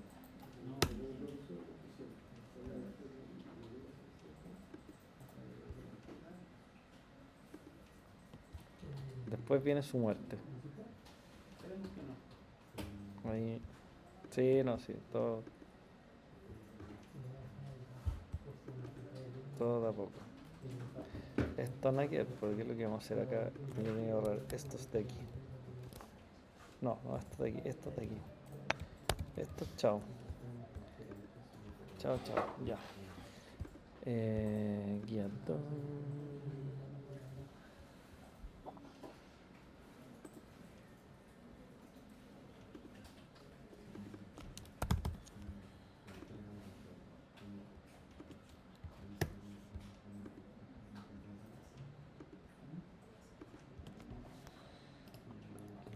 Después viene su muerte. Esperemos que no. Ahí. Sí, no, sí, todo. Todo de a poco. Esto no hay que ver, porque lo que vamos a hacer acá, yo voy a ahorrar estos de aquí. No, no, estos de aquí, estos de aquí. Estos, chao. Chao, chao, ya. Guiado.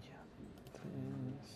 Ya, 300.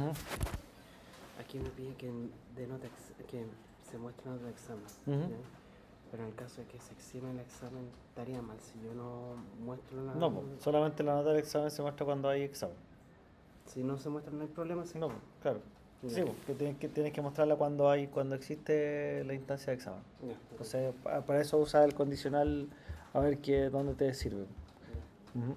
Ujú, Aquí me pide que que se muestre nota de examen. ujú. ¿Ya? Pero en el caso de que se exime el examen, estaría mal si yo no muestro la. No, po, solamente la nota del examen se muestra cuando hay examen. Si no se muestra, no hay problema. ¿Sí? No, po, claro. Ya. Sí, po, que tienes que mostrarla cuando existe la instancia de examen. Ya. Entonces, para eso usa el condicional a ver dónde te sirve. Ujú.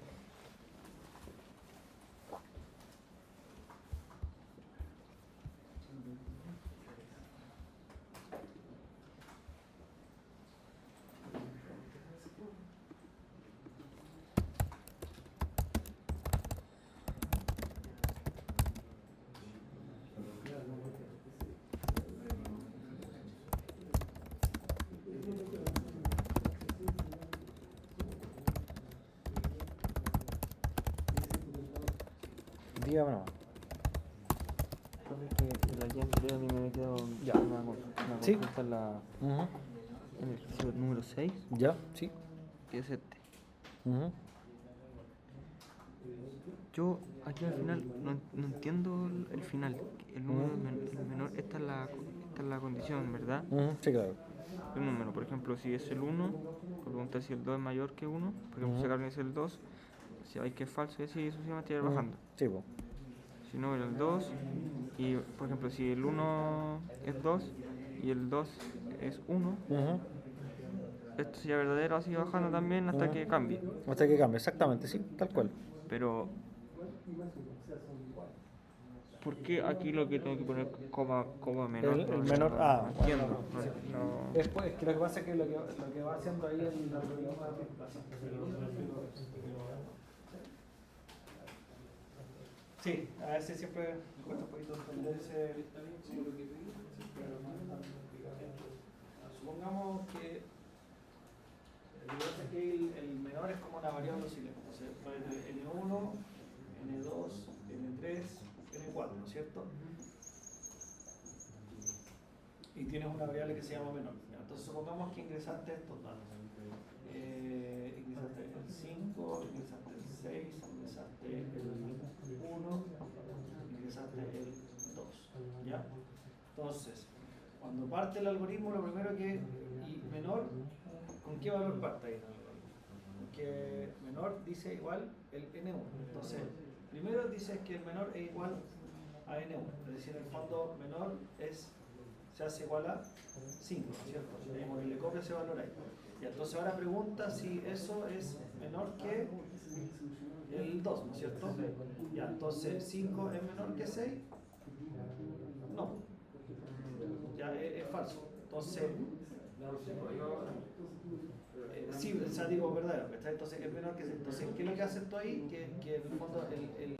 Dígame nomás. Profe, es que la guía anterior a mí me había quedado Ya. una Sí. consulta Ujú. en el ejercicio número 6, Ya, sí. que es este. Ujú. Yo aquí al final no entiendo el final. El número el menor, esta es la condición, ¿verdad? Ujú, sí, claro. El número, por ejemplo, si es el 1, preguntar si el 2 es mayor que 1, por ejemplo, si acá es el 2, si hay que es falso y así sucesivamente ir bajando. Sí, po. Si no, el 2, y por ejemplo, si el 1 es 2 y el 2 es 1, Ujú. esto sería verdadero, así bajando también hasta que cambie. Hasta que cambie, exactamente, sí, tal cual. Pero, ¿por qué aquí lo que tengo que poner coma menor? El menor, no entiendo. bueno, sí. no- Después, que lo que pasa es que lo que va haciendo ahí el algoritmo de reemplazo. Sí, a veces siempre cuesta un poquito entenderse. Supongamos que lo que pasa es que el menor es como una variable oscilante. Entonces, va entre N1, N2, N3, N4, ¿no es cierto? Y tienes una variable que se llama menor. ¿Ya? Entonces supongamos que ingresaste estos datos. Ingresaste el 5, ingresaste el 6, ingresaste el 1, ingresaste el 2. ¿Ya? Entonces, cuando parte el algoritmo, lo primero que... Y menor, ¿con qué valor parte ahí el algoritmo? Porque menor dice igual el N1. Entonces, primero dice que el menor es igual a N1. Es decir, en el fondo menor se hace igual a 5, ¿no es cierto? Como que le copia ese valor ahí. Y entonces ahora pregunta si eso es menor que el 2, ¿no es cierto? Ya, entonces 5 es menor que 6. No. Ya es falso. Entonces, sí, o sea, digo verdadero, ¿está? Entonces es menor que 6. Entonces, ¿qué es lo que hace esto ahí? Que en el fondo el